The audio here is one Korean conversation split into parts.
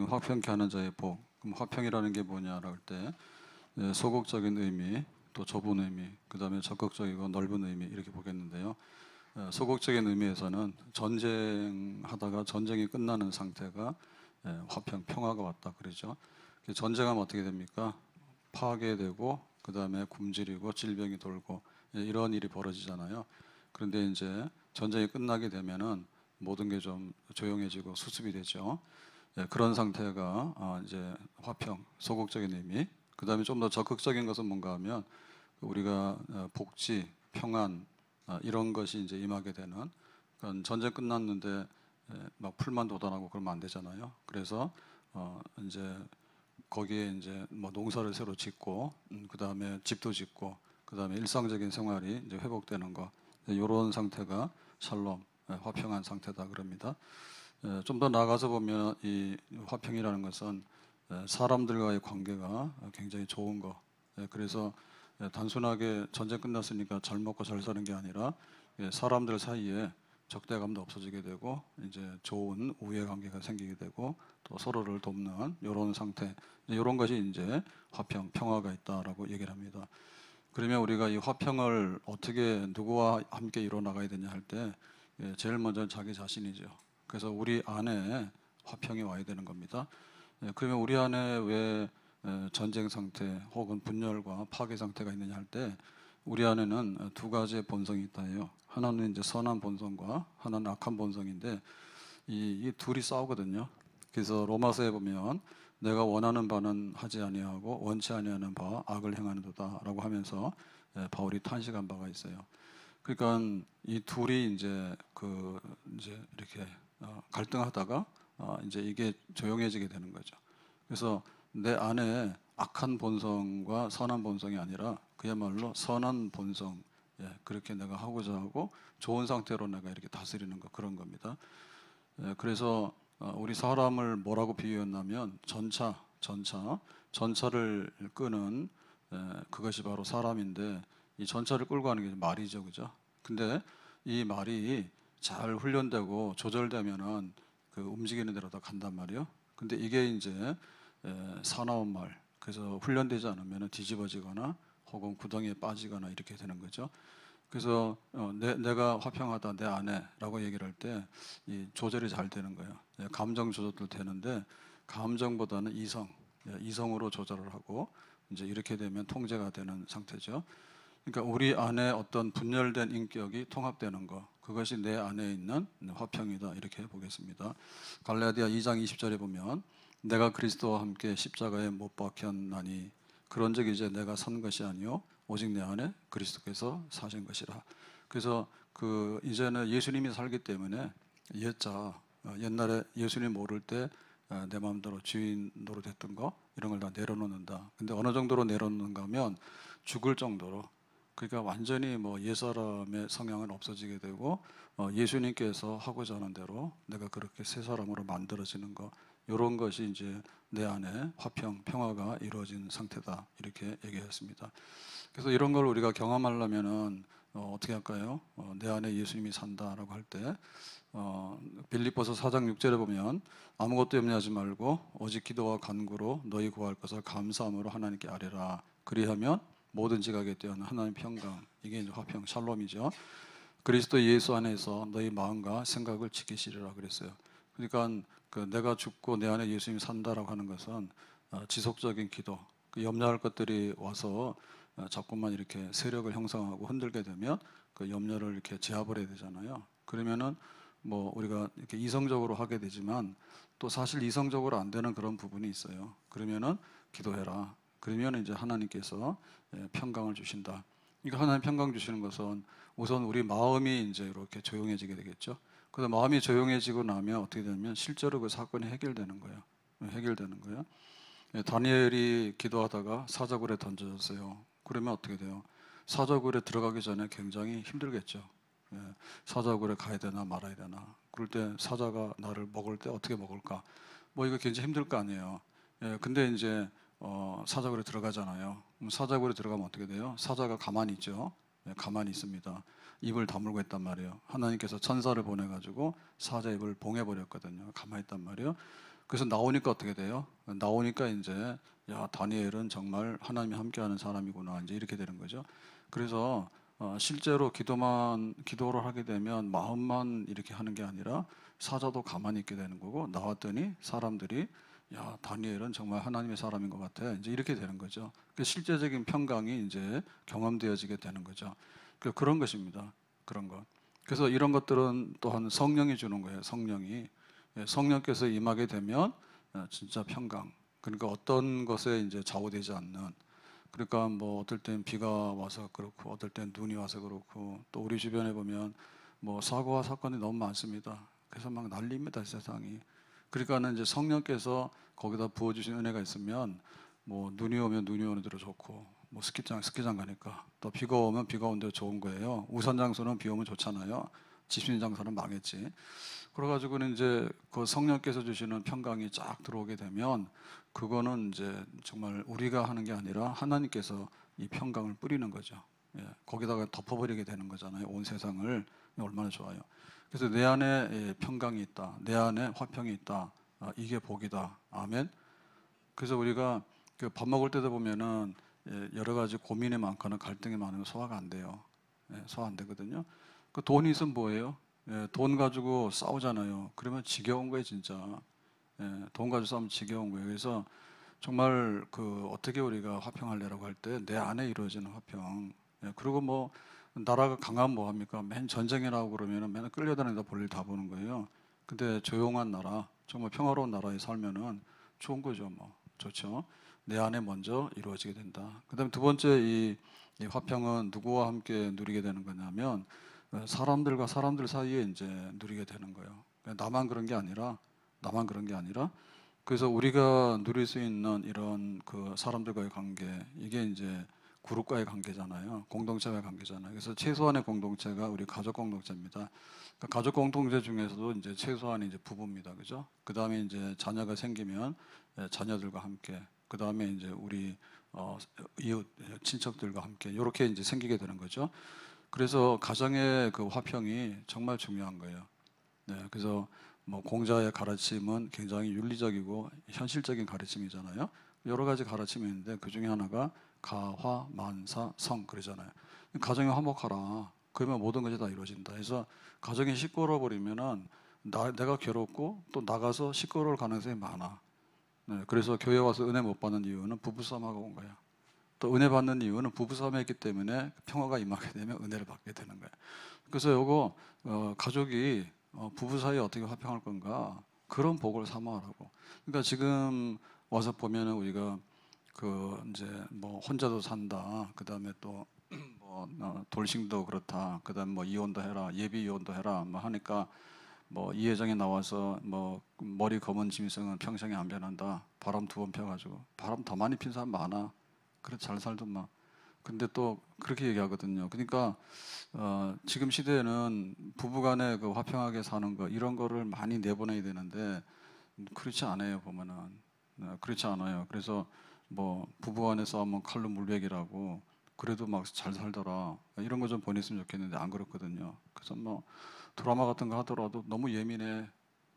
지금 화평케 하는 자의 복. 그럼 화평이라는 게 뭐냐라고 할 때 소극적인 의미, 또 좁은 의미, 그 다음에 적극적이고 넓은 의미 이렇게 보겠는데요. 소극적인 의미에서는 전쟁하다가 전쟁이 끝나는 상태가 화평, 평화가 왔다 그러죠. 전쟁하면 어떻게 됩니까? 파괴되고 그 다음에 굶주리고 질병이 돌고 이런 일이 벌어지잖아요. 그런데 이제 전쟁이 끝나게 되면은 모든 게 좀 조용해지고 수습이 되죠. 그런 상태가 이제 화평, 소극적인 의미. 그 다음에 좀 더 적극적인 것은 뭔가 하면 우리가 복지, 평안 이런 것이 이제 임하게 되는. 그러니까 전쟁 끝났는데 막 풀만 돋아나고 그러면 안 되잖아요. 그래서 이제 거기에 이제 뭐 농사를 새로 짓고 그 다음에 집도 짓고 그 다음에 일상적인 생활이 이제 회복되는 거 이런 상태가 샬롬, 화평한 상태다 그럽니다. 좀 더 나아가서 보면 이 화평이라는 것은 사람들과의 관계가 굉장히 좋은 거. 그래서 단순하게 전쟁 끝났으니까 잘 먹고 잘 사는 게 아니라 사람들 사이에 적대감도 없어지게 되고 이제 좋은 우애 관계가 생기게 되고 또 서로를 돕는 이런 상태, 이런 것이 이제 화평, 평화가 있다라고 얘기를 합니다. 그러면 우리가 이 화평을 어떻게 누구와 함께 이뤄 나가야 되냐 할 때 제일 먼저 자기 자신이죠. 그래서 우리 안에 화평이 와야 되는 겁니다. 그러면 우리 안에 왜 전쟁 상태 혹은 분열과 파괴 상태가 있느냐 할 때 우리 안에는 두 가지의 본성이 있다 해요. 하나는 이제 선한 본성과 하나는 악한 본성인데 이 둘이 싸우거든요. 그래서 로마서에 보면 내가 원하는 바는 하지 아니하고 원치 아니하는 바 악을 행하는도다라고 하면서 바울이 탄식한 바가 있어요. 그러니까 이 둘이 이제 이제 이렇게 갈등하다가 이제 이게 조용해지게 되는 거죠. 그래서 내 안에 악한 본성과 선한 본성이 아니라 그야말로 선한 본성, 그렇게 내가 하고자 하고 좋은 상태로 내가 이렇게 다스리는 거 그런 겁니다. 그래서 우리 사람을 뭐라고 비유했냐면 전차를 끄는 그것이 바로 사람인데 이 전차를 끌고 가는 게 말이죠, 그죠? 근데 이 말이 잘 훈련되고 조절되면은 그 움직이는 대로 다 간단 말이에요. 근데 이게 이제 사나운 말, 그래서 훈련되지 않으면 뒤집어지거나 혹은 구덩이에 빠지거나 이렇게 되는 거죠. 그래서 내가 화평하다 내 안에라고 얘기를 할 때 이 조절이 잘 되는 거예요. 감정 조절도 되는데 감정보다는 이성으로 조절을 하고 이제 이렇게 되면 통제가 되는 상태죠. 그러니까 우리 안에 어떤 분열된 인격이 통합되는 거, 그것이 내 안에 있는 화평이다 이렇게 보겠습니다. 갈라디아 2장 20절에 보면 내가 그리스도와 함께 십자가에 못 박혔나니 그런즉 이제 내가 산 것이 아니요 오직 내 안에 그리스도께서 사신 것이라. 그래서 이제는 예수님이 살기 때문에 옛날에 예수님 모를 때 내 마음대로 주인 노릇했던 거 이런 걸 다 내려놓는다. 근데 어느 정도로 내려놓는가 하면 죽을 정도로, 그러니까 완전히 뭐 옛사람의 성향은 없어지게 되고 예수님께서 하고자 하는 대로 내가 그렇게 새 사람으로 만들어지는 거, 이런 것이 이제 내 안에 화평, 평화가 이루어진 상태다 이렇게 얘기했습니다. 그래서 이런 걸 우리가 경험하려면은 어떻게 할까요? 내 안에 예수님이 산다라고 할 때 빌립보서 4장 6절에 보면 아무것도 염려하지 말고 오직 기도와 간구로 너희 구할 것을 감사함으로 하나님께 아뢰라. 그리하면 모든 지각에 뛰어난 하나님의 평강, 이게 이제 화평, 샬롬이죠. 그리스도 예수 안에서 너희 마음과 생각을 지키시리라 그랬어요. 그러니까 내가 죽고 내 안에 예수님이 산다라고 하는 것은 지속적인 기도, 염려할 것들이 와서 자꾸만 이렇게 세력을 형성하고 흔들게 되면 그 염려를 이렇게 제압을 해야 되잖아요. 그러면은 뭐 우리가 이렇게 이성적으로 하게 되지만 또 사실 이성적으로 안 되는 그런 부분이 있어요. 그러면은 기도해라. 그러면 이제 하나님께서 평강을 주신다. 그러니까 하나님 평강 주시는 것은 우선 우리 마음이 이제 이렇게 조용해지게 되겠죠. 그래서 마음이 조용해지고 나면 어떻게 되냐면 실제로 그 사건이 해결되는 거예요. 해결되는 거예요. 다니엘이 기도하다가 사자굴에 던져졌어요. 그러면 어떻게 돼요? 사자굴에 들어가기 전에 굉장히 힘들겠죠. 사자굴에 가야 되나 말아야 되나. 그럴 때 사자가 나를 먹을 때 어떻게 먹을까? 뭐 이거 굉장히 힘들 거 아니에요. 근데 이제 사자굴에 들어가잖아요. 그럼 사자굴에 들어가면 어떻게 돼요? 사자가 가만히 있죠. 가만히 있습니다. 입을 다물고 있단 말이에요. 하나님께서 천사를 보내가지고 사자 입을 봉해버렸거든요. 가만히 있단 말이에요. 그래서 나오니까 어떻게 돼요? 나오니까 이제 야, 다니엘은 정말 하나님이 함께하는 사람이구나, 이제 이렇게 되는 거죠. 그래서 실제로 기도를 하게 되면 마음만 이렇게 하는 게 아니라 사자도 가만히 있게 되는 거고, 나왔더니 사람들이 야, 다니엘은 정말 하나님의 사람인 것 같아, 이제 이렇게 되는 거죠. 그 실제적인 평강이 이제 경험되어지게 되는 거죠. 그런 것입니다. 그런 것. 그래서 이런 것들은 또한 성령이 주는 거예요. 성령이. 예, 성령께서 임하게 되면 진짜 평강. 그러니까 어떤 것에 이제 좌우되지 않는. 그러니까 뭐 어떨 땐 비가 와서 그렇고, 어떨 땐 눈이 와서 그렇고, 또 우리 주변에 보면 뭐 사고와 사건이 너무 많습니다. 그래서 막 난립니다, 세상이. 그러니까는 이제 성령께서 거기다 부어주신 은혜가 있으면 뭐 눈이 오면 눈이 오는 대로 좋고, 뭐 스키장 가니까 또 비가 오면 비가 온 대로 좋은 거예요. 우산 장소는 비 오면 좋잖아요. 집신 장소는 망했지. 그래가지고는 이제 그 성령께서 주시는 평강이 쫙 들어오게 되면 그거는 이제 정말 우리가 하는 게 아니라 하나님께서 이 평강을 뿌리는 거죠. 예, 거기다가 덮어버리게 되는 거잖아요. 온 세상을. 얼마나 좋아요. 그래서 내 안에 평강이 있다. 내 안에 화평이 있다. 이게 복이다. 아멘. 그래서 우리가 그 밥 먹을 때도 보면은 여러 가지 고민이 많거나 갈등이 많으면 소화가 안 돼요. 소화 안 되거든요. 그 돈이 있으면 뭐예요? 돈 가지고 싸우잖아요. 그러면 지겨운 거예요, 진짜. 돈 가지고 싸우면 지겨운 거예요. 그래서 정말 그 어떻게 우리가 화평하려고 할 때 내 안에 이루어지는 화평. 그리고 뭐 나라가 강하면 뭐 합니까? 맨 전쟁이라고 그러면은 맨날 끌려다니다 볼일 다 보는 거예요. 근데 조용한 나라, 정말 평화로운 나라에 살면은 좋은 거죠, 뭐. 좋죠. 내 안에 먼저 이루어지게 된다. 그다음에 두 번째 이 화평은 누구와 함께 누리게 되는 거냐면 사람들과 사람들 사이에 이제 누리게 되는 거예요. 나만 그런 게 아니라 그래서 우리가 누릴 수 있는 이런 그 사람들과의 관계, 이게 이제 그룹과의 관계잖아요. 공동체와의 관계잖아요. 그래서 최소한의 공동체가 우리 가족 공동체입니다. 그러니까 가족 공동체 중에서도 이제 최소한이 이제 부부입니다. 그죠? 그 다음에 이제 자녀가 생기면 자녀들과 함께, 그 다음에 이제 우리 이웃 친척들과 함께 이렇게 이제 생기게 되는 거죠. 그래서 가정의 그 화평이 정말 중요한 거예요. 네, 그래서 뭐 공자의 가르침은 굉장히 윤리적이고 현실적인 가르침이잖아요. 여러 가지 가르침이 있는데 그 중에 하나가 가화, 만사, 성 그러잖아요. 가정이 화목하라. 그러면 모든 것이 다 이루어진다. 그래서 가정이 시끄러워 버리면은 내가 괴롭고 또 나가서 시끄러울 가능성이 많아. 네, 그래서 교회 와서 은혜 못 받는 이유는 부부싸움하고 온 거야. 또 은혜 받는 이유는 부부싸움이 있기 때문에 평화가 임하게 되면 은혜를 받게 되는 거야. 그래서 요거 가족이 부부 사이에 어떻게 화평할 건가, 그런 복을 사모하라고. 그러니까 지금 와서 보면은 우리가 그 이제 뭐 혼자도 산다, 그 다음에 또 뭐 돌싱도 그렇다, 그 다음에 뭐 이혼도 해라, 예비 이혼도 해라, 뭐 하니까 뭐 이회장에 나와서 뭐 머리 검은 짐승은 평생에 안 변한다, 바람 두 번 펴가지고. 바람 더 많이 핀 사람 많아. 그래 잘 살던만. 근데 또 그렇게 얘기하거든요. 그러니까 지금 시대에는 부부간에 그 화평하게 사는 거, 이런 거를 많이 내보내야 되는데 그렇지 않아요. 보면은 그렇지 않아요. 그래서 뭐 부부간에 싸우면 칼로 물베기라고, 그래도 막 잘 살더라, 이런 거 좀 보냈으면 좋겠는데 안 그렇거든요. 그래서 뭐 드라마 같은 거 하더라도 너무 예민해.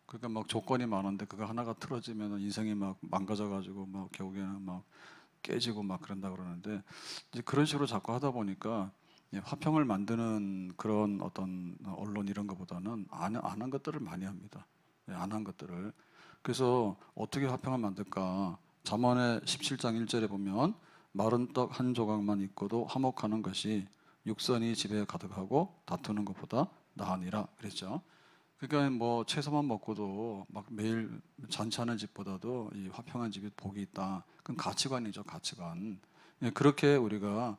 그러니까 막 조건이 많은데 그거 하나가 틀어지면 인생이 막 망가져가지고 막 결국에는 막 깨지고 막 그런다 그러는데, 이제 그런 식으로 자꾸 하다 보니까 화평을 만드는 그런 어떤 언론 이런 것보다는 안 한 것들을 많이 합니다. 안 한 것들을. 그래서 어떻게 화평을 만들까? 잠언의 17장 1절에 보면 마른 떡 한 조각만 있고도 화목하는 것이 육선이 집에 가득하고 다투는 것보다 나으니라 그랬죠. 그러니까 뭐 채소만 먹고도 막 매일 잔치하는 집보다도 이 화평한 집이 복이 있다. 그건 가치관이죠, 가치관. 그렇게 우리가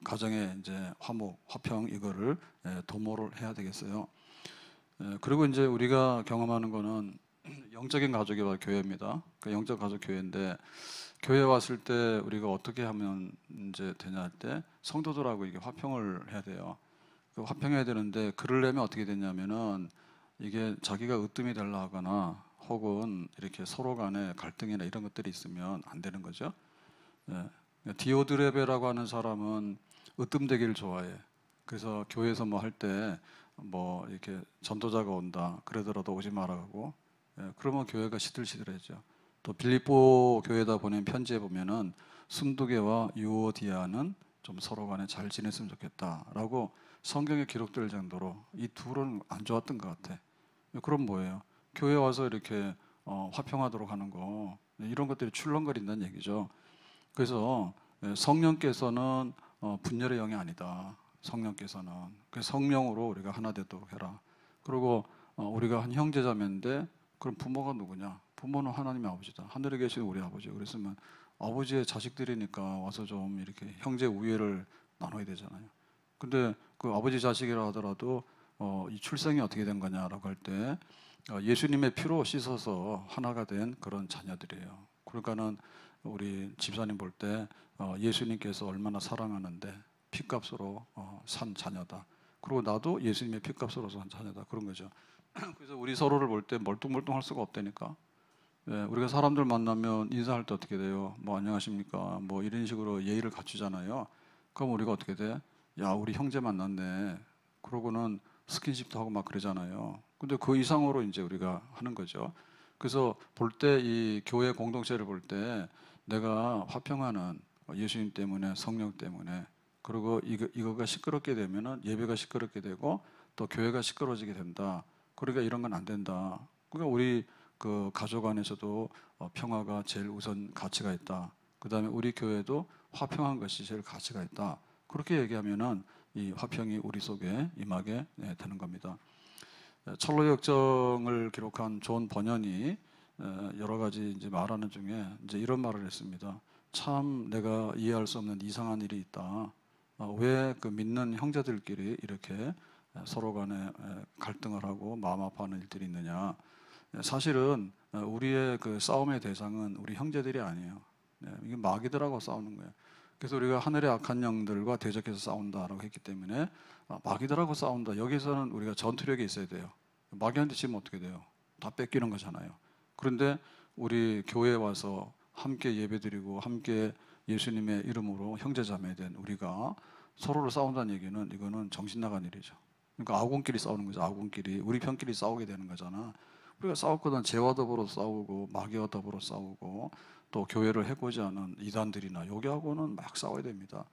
가정의 이제 화목, 화평 이거를 도모를 해야 되겠어요. 그리고 이제 우리가 경험하는 거는 영적인 가족이 바로 교회입니다. 그 영적 가족 교회인데, 교회 왔을 때 우리가 어떻게 하면 이제 되냐 할 때 성도들하고 이게 화평을 해야 돼요. 그 화평해야 되는데 그러려면 어떻게 되냐면은 이게 자기가 으뜸이 되려 하거나 혹은 이렇게 서로 간에 갈등이나 이런 것들이 있으면 안 되는 거죠. 예. 디오드레베라고 하는 사람은 으뜸되기를 좋아해. 그래서 교회에서 뭐 할 때 뭐 이렇게 전도자가 온다 그러더라도 오지 말아가고, 그러면 교회가 시들시들해져. 또 빌립보 교회에다 보낸 편지에 보면은 순두계와 유오디아는 좀 서로 간에 잘 지냈으면 좋겠다라고 성경에 기록될 정도로 이 둘은 안 좋았던 것 같아. 그럼 뭐예요? 교회 와서 이렇게 화평하도록 하는 거, 이런 것들이 출렁거린다는 얘기죠. 그래서 성령께서는 분열의 영이 아니다. 성령께서는 그래서 성령으로 우리가 하나 되도록 해라. 그리고 우리가 한 형제자매인데 그럼 부모가 누구냐? 부모는 하나님의 아버지다. 하늘에 계신 우리 아버지. 그랬으면 아버지의 자식들이니까 와서 좀 이렇게 형제 우애를 나눠야 되잖아요. 근데 그 아버지 자식이라 하더라도 이 출생이 어떻게 된 거냐라고 할 때 예수님의 피로 씻어서 하나가 된 그런 자녀들이에요. 그러니까는 우리 집사님 볼 때 예수님께서 얼마나 사랑하는데 피값으로 산 자녀다. 그리고 나도 예수님의 피값으로 산 자녀다. 그런 거죠. 그래서 우리 서로를 볼 때 멀뚱멀뚱할 수가 없다니까. 우리가 사람들 만나면 인사할 때 어떻게 돼요? 뭐 안녕하십니까? 뭐 이런 식으로 예의를 갖추잖아요. 그럼 우리가 어떻게 돼? 야, 우리 형제 만났네. 그러고는 스킨십도 하고 막 그러잖아요. 근데 그 이상으로 이제 우리가 하는 거죠. 그래서 볼 때 이 교회 공동체를 볼 때 내가 화평하는 예수님 때문에 성령 때문에 그리고 이거가 시끄럽게 되면은 예배가 시끄럽게 되고 또 교회가 시끄러워지게 된다. 그러니까 이런 건 안 된다. 그러니까 우리 그 가족 안에서도 평화가 제일 우선 가치가 있다. 그 다음에 우리 교회도 화평한 것이 제일 가치가 있다. 그렇게 얘기하면은 이 화평이 우리 속에 임하게 되는 겁니다. 철로역정을 기록한 존 번연이 여러 가지 이제 말하는 중에 이제 이런 말을 했습니다. 참 내가 이해할 수 없는 이상한 일이 있다. 왜 그 믿는 형제들끼리 이렇게 서로 간에 갈등을 하고 마음 아파하는 일들이 있느냐. 사실은 우리의 그 싸움의 대상은 우리 형제들이 아니에요. 이게 마귀들하고 싸우는 거예요. 그래서 우리가 하늘의 악한 영들과 대적해서 싸운다라고 했기 때문에 마귀들하고 싸운다. 여기서는 우리가 전투력이 있어야 돼요. 마귀한테 지면 어떻게 돼요? 다 뺏기는 거잖아요. 그런데 우리 교회에 와서 함께 예배드리고 함께 예수님의 이름으로 형제자매된 우리가 서로를 싸운다는 얘기는 이거는 정신 나간 일이죠. 그러니까 아군끼리 싸우는 거죠. 아군끼리 우리 편끼리 싸우게 되는 거잖아. 우리가 싸웠거든 죄와 더불어 싸우고 마귀와 더불어 싸우고 또 교회를 해코지 하는 이단들이나 여기하고는 막 싸워야 됩니다.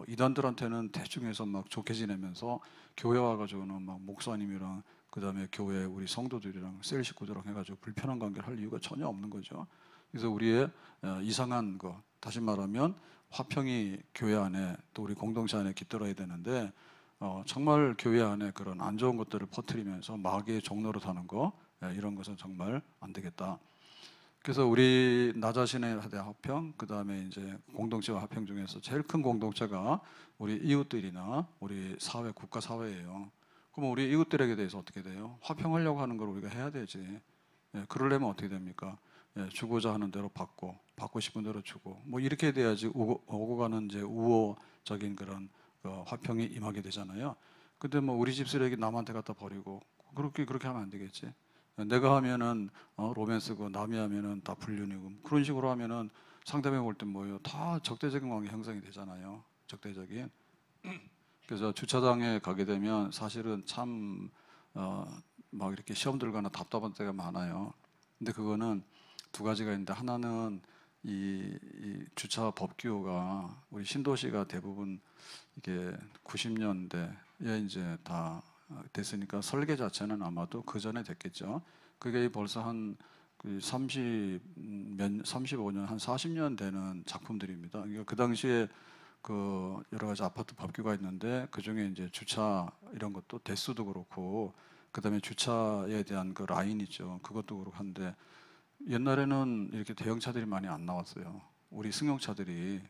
이단들한테는 대충해서 막 좋게 지내면서 교회 와가지고는 막 목사님이랑 그 다음에 교회 우리 성도들이랑 셀 식구들이랑 해가지고 불편한 관계를 할 이유가 전혀 없는 거죠. 그래서 우리의 이상한 거 다시 말하면 화평이 교회 안에 또 우리 공동체 안에 깃들어야 되는데 정말 교회 안에 그런 안 좋은 것들을 퍼뜨리면서 마귀의 종로로 사는 거 이런 것은 정말 안 되겠다. 그래서 우리 나 자신의 화평, 그 다음에 이제 공동체와 화평 중에서 제일 큰 공동체가 우리 이웃들이나 우리 사회, 국가 사회예요. 그럼 우리 이웃들에게 대해서 어떻게 돼요? 화평하려고 하는 걸 우리가 해야 되지. 그러려면 어떻게 됩니까? 주고자 하는 대로 받고 싶은 대로 주고, 뭐 이렇게 돼야지 오고 가는 이제 우호적인 그런 화평이 임하게 되잖아요. 근데 뭐 우리 집 쓰레기 남한테 갖다 버리고 그렇게 하면 안 되겠지. 내가 하면은 로맨스고 남이 하면은 다 불륜이고 그런 식으로 하면은 상대방이 볼 때 뭐예요? 다 적대적인 관계 형성이 되잖아요. 적대적인. 그래서 주차장에 가게 되면 사실은 참 막 이렇게 시험 들거나 답답한 때가 많아요. 근데 그거는 두 가지가 있는데 하나는 이 주차 법규가 우리 신도시가 대부분 이게 90년대에 이제 다 됐으니까 설계 자체는 아마도 그 전에 됐겠죠. 그게 벌써 한 35년, 한 40년 되는 작품들입니다. 그러니까 그 당시에 그 여러 가지 아파트 법규가 있는데 그 중에 이제 주차 이런 것도 대수도 그렇고 그 다음에 주차에 대한 그 라인 있죠. 그것도 그렇고 한데 옛날에는 이렇게 대형차들이 많이 안 나왔어요. 우리 승용차들이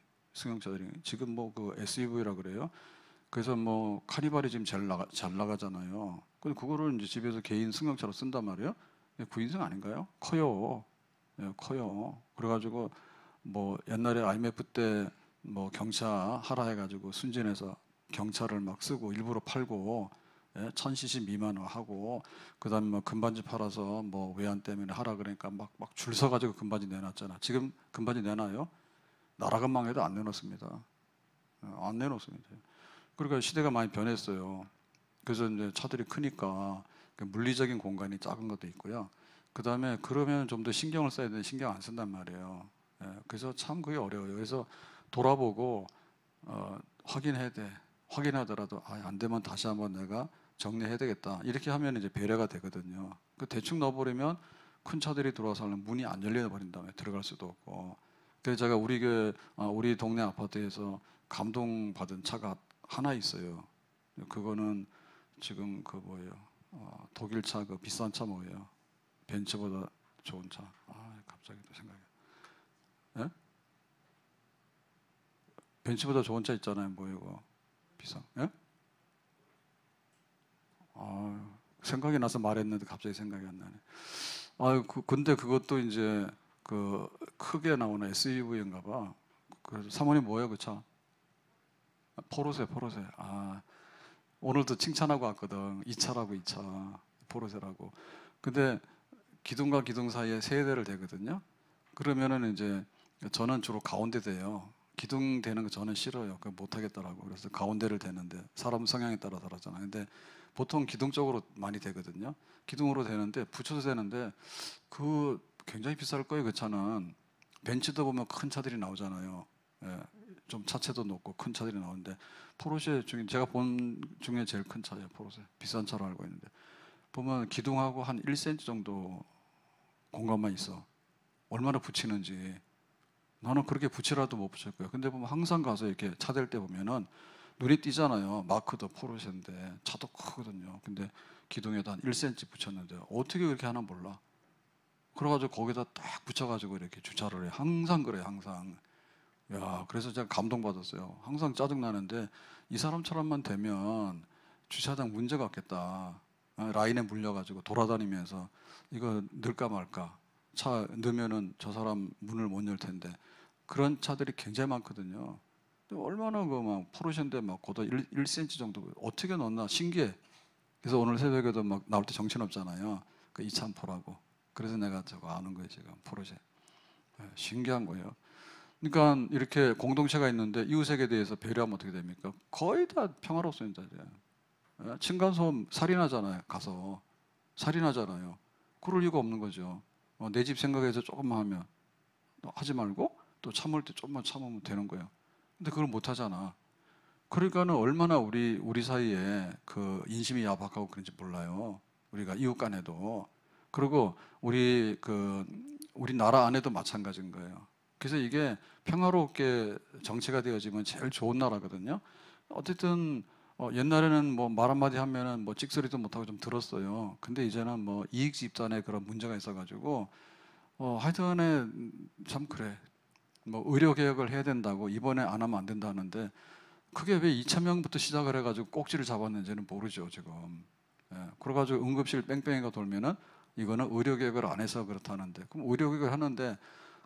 지금 뭐 그 SUV라 그래요. 그래서 뭐 카니발이 지금 잘 나가잖아요. 근데 그거를 이제 집에서 개인 승용차로 쓴단 말이에요. 9인승 아닌가요? 커요. 커요. 그래가지고 뭐 옛날에 IMF 때 뭐 경차 하라 해가지고 순진해서 경차를 막 쓰고 일부러 팔고 1000cc 미만으로 하고 그다음에 뭐 금반지 팔아서 뭐 외환 때문에 하라 그러니까 막 줄 서가지고 금반지 내놨잖아. 지금 금반지 내놔요? 나라가 망해도 안 내놓습니다. 안 내놓습니다. 그러니까 시대가 많이 변했어요. 그래서 이제 차들이 크니까 물리적인 공간이 작은 것도 있고요. 그다음에 그러면 좀 더 신경을 써야 되는데 신경 안 쓴단 말이에요. 예, 그래서 참 그게 어려워요. 그래서 돌아보고 확인해야 돼. 확인하더라도 안 되면 다시 한번 내가 정리해야 되겠다. 이렇게 하면 이제 배려가 되거든요. 그 대충 넣어버리면 큰 차들이 들어와서 문이 안 열려 버린 다음에 들어갈 수도 없고. 그래서 제가 우리 동네 아파트에서 감동받은 차가 하나 있어요. 그거는 지금 그 뭐예요? 독일 차 그 비싼 차 뭐예요? 벤츠보다 좋은 차. 갑자기 또 생각이. 예? 벤츠보다 좋은 차 있잖아요. 뭐 이거 비싼. 예? 생각이 나서 말했는데 갑자기 생각이 안 나네. 근데 그것도 이제 그 크게 나오는 SUV인가 봐. 그래서 사모님 뭐예요 그 차? 포르쉐. 오늘도 칭찬하고 왔거든. 이 차라고 이 차. 포르쉐라고. 근데 기둥과 기둥 사이에 세 대를 대거든요. 그러면은 이제 저는 주로 가운데 대요. 기둥 대는 거 저는 싫어요. 그 못 하겠더라고. 그래서 가운데를 대는데 사람 성향에 따라 다르잖아요. 근데 보통 기둥 쪽으로 많이 대거든요. 기둥으로 대는데 붙여서 대는데 그 굉장히 비쌀 거예요. 그 차는 벤츠도 보면 큰 차들이 나오잖아요. 예, 좀 차체도 높고 큰 차들이 나오는데 포르쉐 중에 제가 본 중에 제일 큰 차예요. 포르쉐 비싼 차로 알고 있는데 보면 기둥하고 한 1cm 정도 공간만 있어. 얼마나 붙이는지. 나는 그렇게 붙이라도 못 붙일 거예요. 근데 보면 항상 가서 이렇게 차 댈 때 보면은 눈이 띄잖아요. 마크도 포르쉐인데 차도 크거든요. 근데 기둥에다 한 1cm 붙였는데 어떻게 그렇게 하나 몰라. 그래가지고 거기다 딱 붙여가지고 이렇게 주차를 해. 항상 그래요. 항상. 야, 그래서 제가 감동받았어요. 항상 짜증나는데 이 사람처럼만 되면 주차장 문제가 없겠다. 라인에 물려가지고 돌아다니면서 이거 넣을까 말까. 차 넣으면은 저 사람 문을 못 열 텐데 그런 차들이 굉장히 많거든요. 근데 얼마나 그 막 포르쉐인데 막 고도 1cm 정도 어떻게 넣나 신기해. 그래서 오늘 새벽에도 막 나올 때 정신 없잖아요. 그 이찬포라고. 그래서 내가 저거 아는 거예요 지금 포르쉐. 신기한 거예요. 그러니까 이렇게 공동체가 있는데 이웃에게 대해서 배려하면 어떻게 됩니까? 거의 다 평화롭습니다. 이제. 층간소음 살인하잖아요. 가서 살인하잖아요. 그럴 이유가 없는 거죠. 내 집 생각해서 조금만 하면 하지 말고 또 참을 때 조금만 참으면 되는 거예요. 근데 그걸 못 하잖아. 그러니까는 얼마나 우리 사이에 그 인심이 야박하고 그런지 몰라요. 우리가 이웃 간에도. 그리고 우리 나라 안에도 마찬가지인 거예요. 그래서 이게 평화롭게 정치가 되어지면 제일 좋은 나라거든요. 어쨌든 옛날에는 뭐 말 한마디 하면은 뭐 찍소리도 못하고 좀 들었어요. 근데 이제는 뭐 이익 집단에 그런 문제가 있어가지고 하여튼간에 참 그래. 뭐 의료 개혁을 해야 된다고 이번에 안 하면 안 된다 하는데 그게 왜 2,000명부터 시작을 해가지고 꼭지를 잡았는지는 모르죠 지금. 그래가지고 응급실 뺑뺑이가 돌면은 이거는 의료 개혁을 안 해서 그렇다는데 그럼 의료 개혁을 하는데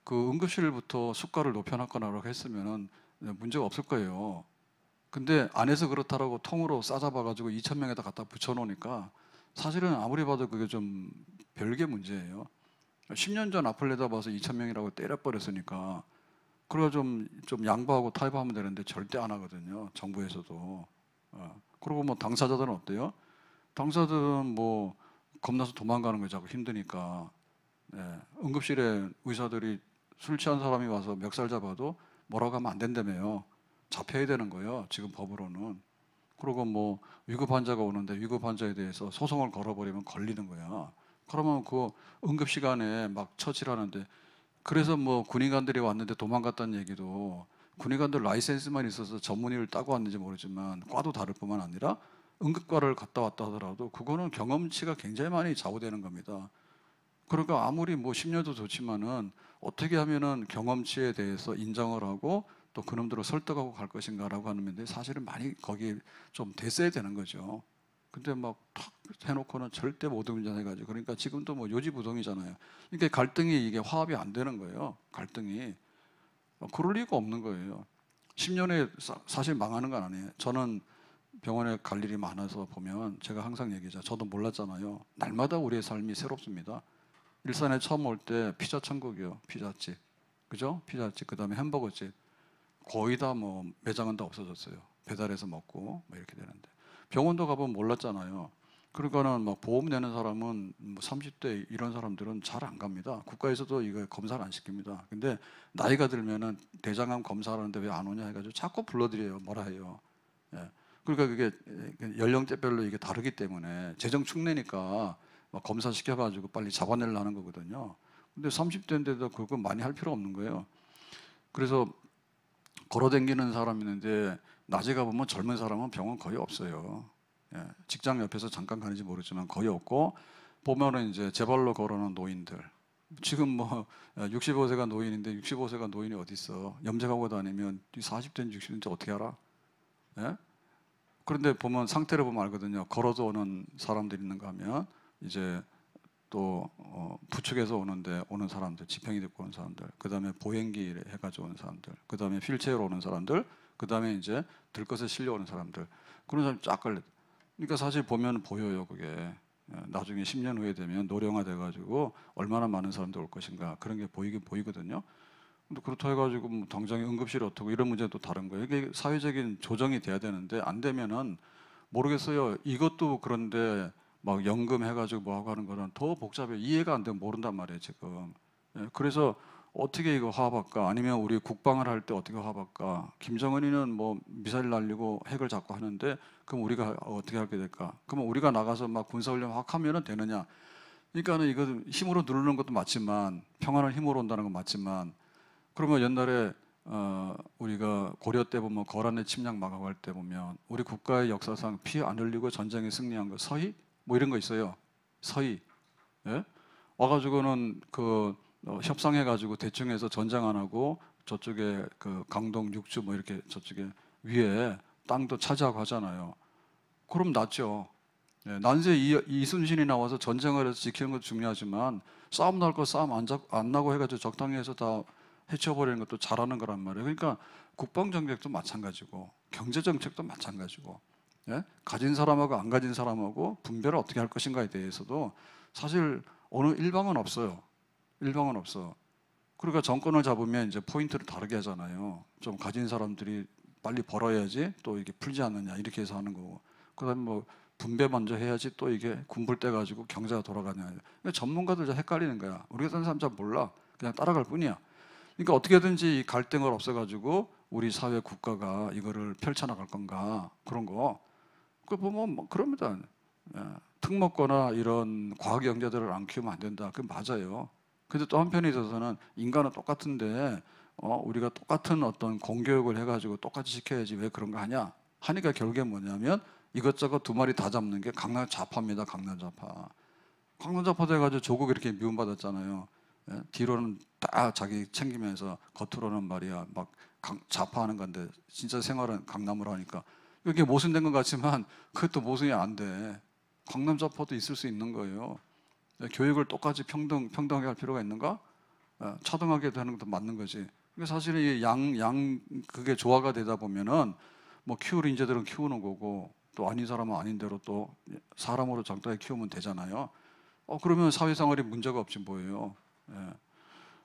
그 응급실부터 수가를 높여놨거나 했으면은 문제가 없을 거예요. 근데 안 해서 그렇다라고 통으로 싸잡아가지고 2,000명에다 갖다 붙여놓으니까 사실은 아무리 봐도 그게 좀 별개 문제예요. 10년 전 앞을 내다봐서 2,000명이라고 때려버렸으니까 그래가 좀 양보하고 타협하면 되는데 절대 안 하거든요. 정부에서도. 그리고 뭐 당사자들은 어때요? 당사자들은 뭐 겁나서 도망가는 거죠. 자꾸 힘드니까. 응급실에 의사들이 술 취한 사람이 와서 멱살 잡아도 뭐라고 하면 안 된다며요. 잡혀야 되는 거예요. 지금 법으로는. 그리고 뭐 위급 환자가 오는데 위급 환자에 대해서 소송을 걸어버리면 걸리는 거야. 그러면 그 응급 시간에 막 처치하는데 그래서 뭐 군의관들이 왔는데 도망갔다는 얘기도 군의관들 라이센스만 있어서 전문의를 따고 왔는지 모르지만 과도 다를 뿐만 아니라 응급과를 갔다 왔다 하더라도 그거는 경험치가 굉장히 많이 좌우되는 겁니다. 그러니까 아무리 뭐 10년도 좋지만은 어떻게 하면은 경험치에 대해서 인정을 하고 또 그놈들을 설득하고 갈 것인가라고 하는 면데 사실은 많이 거기에 좀 됐어야 되는 거죠. 근데 막 탁 해놓고는 절대 못 운전해가지고 그러니까 지금도 뭐 요지부동이잖아요. 그러니까 갈등이 이게 화합이 안 되는 거예요. 갈등이 그럴 리가 없는 거예요. 10년에 사실 망하는 건 아니에요. 저는 병원에 갈 일이 많아서 보면 제가 항상 얘기하죠. 저도 몰랐잖아요. 날마다 우리의 삶이 새롭습니다. 일산에 처음 올 때 피자 천국이요. 피자집. 그죠? 피자집. 그 다음에 햄버거집. 거의 다 뭐 매장은 다 없어졌어요. 배달해서 먹고 뭐 이렇게 되는데. 병원도 가보면 몰랐잖아요. 그러니까는 막 보험 내는 사람은 뭐 30대 이런 사람들은 잘 안 갑니다. 국가에서도 이거 검사를 안 시킵니다. 근데 나이가 들면은 대장암 검사하는데 왜 안 오냐 해가지고 자꾸 불러들여요. 뭐라 해요. 예. 그러니까 그게 연령대별로 이게 다르기 때문에 재정 축내니까 막 검사 시켜가지고 빨리 잡아내려는 거거든요. 근데 30대인데도 그거 많이 할 필요 없는 거예요. 그래서 걸어다니는 사람이 있는데 낮에 가보면 젊은 사람은 병원 거의 없어요. 예, 직장 옆에서 잠깐 가는지 모르지만 거의 없고, 보면은 이제 제발로 걸어오는 노인들. 지금 뭐 65세가 노인인데 65세가 노인이 어디 있어? 염색하고 다니면 40대인지 60대인지 어떻게 알아? 예? 그런데 보면 상태를 보면 알거든요. 걸어서 오는 사람들이 있는가 하면 이제 또 부축해서 오는 사람들, 지팽이 듣고 오는 사람들, 그 다음에 보행기 해가지고 오는 사람들, 그 다음에 휠체어로 오는 사람들, 그 다음에 이제 들것에 실려오는 사람들, 그런 사람이 쫙 걸려. 그러니까 사실 보면 보여요, 그게. 나중에 10년 후에 되면 노령화 돼가지고 얼마나 많은 사람들 올 것인가, 그런 게 보이긴 보이거든요. 근데 그렇다 해가지고 뭐 당장에 응급실이 어떻고 이런 문제도 다른 거예요. 이게 사회적인 조정이 돼야 되는데 안 되면은 모르겠어요. 이것도 그런데 막 연금 해가지고 뭐 하고 하는 거는 더 복잡해. 이해가 안 되면 모른단 말이에요, 지금. 예, 그래서 어떻게 이거 화합할까? 아니면 우리 국방을 할 때 어떻게 화합할까? 김정은이는 뭐 미사일 날리고 핵을 잡고 하는데 그럼 우리가 어떻게 하게 될까? 그러면 우리가 나가서 막 군사훈련 확 하면은 되느냐? 그러니까는 이거 힘으로 누르는 것도 맞지만, 평화는 힘으로 온다는 건 맞지만, 그러면 옛날에 우리가 고려 때 보면 거란의 침략 막아고 할 때 보면 우리 국가의 역사상 피 안 흘리고 전쟁에 승리한 거 서희 뭐 이런 거 있어요. 서희. 예? 와가지고는 그 협상해가지고 대충 해서 전쟁 안 하고 저쪽에 그 강동 육주 뭐 이렇게 저쪽에 위에 땅도 차지하고 하잖아요. 그럼 낫죠. 예, 난세 이순신이 나와서 전쟁을 해서 지키는 것도 중요하지만 싸움 날 거 싸움 안 나고 해가지고 적당히 해서 다 해쳐버리는 것도 잘하는 거란 말이에요. 그러니까 국방정책도 마찬가지고 경제정책도 마찬가지고, 예? 가진 사람하고 안 가진 사람하고 분배를 어떻게 할 것인가에 대해서도 사실 어느 일방은 없어요. 일방은 없어. 그러니까 정권을 잡으면 이제 포인트를 다르게 하잖아요. 좀 가진 사람들이 빨리 벌어야지 또 이게 풀지 않느냐 이렇게 해서 하는 거고, 그다음에 뭐 분배 먼저 해야지 또 이게 군불대 가지고 경제가 돌아가냐. 그러니까 전문가들 잘 헷갈리는 거야. 우리 같은 사람 잘 몰라. 그냥 따라갈 뿐이야. 그러니까 어떻게든지 이 갈등을 없애가지고 우리 사회 국가가 이거를 펼쳐나갈 건가, 그런 거. 그 보면 뭐 그럽니다. 예, 특목고나 이런 과학 영재들을 안 키우면 안 된다. 그 맞아요. 근데 또 한편에 있어서는 인간은 똑같은데 우리가 똑같은 어떤 공교육을 해가지고 똑같이 시켜야지 왜 그런 거 하냐 하니까 결국에 뭐냐면 이것저것 두 마리 다 잡는 게 강남 좌파입니다. 강남 좌파. 강남 좌파 돼가지고 조국 이렇게 미움받았잖아요. 예? 뒤로는 딱 자기 챙기면서 겉으로는 말이야 막 좌파하는 건데 진짜 생활은 강남으로 하니까 이게 모순된 것 같지만 그것도 모순이 안 돼. 강남 좌파도 있을 수 있는 거예요. 교육을 똑같이 평등하게 할 필요가 있는가? 차등하게 되는 것도 맞는 거지. 그러니까 사실은 이 그게 조화가 되다 보면은 뭐 키울 인재들은 키우는 거고 또 아닌 사람은 아닌 대로 또 사람으로 적당히 키우면 되잖아요. 그러면 사회생활이 문제가 없지 뭐예요. 예.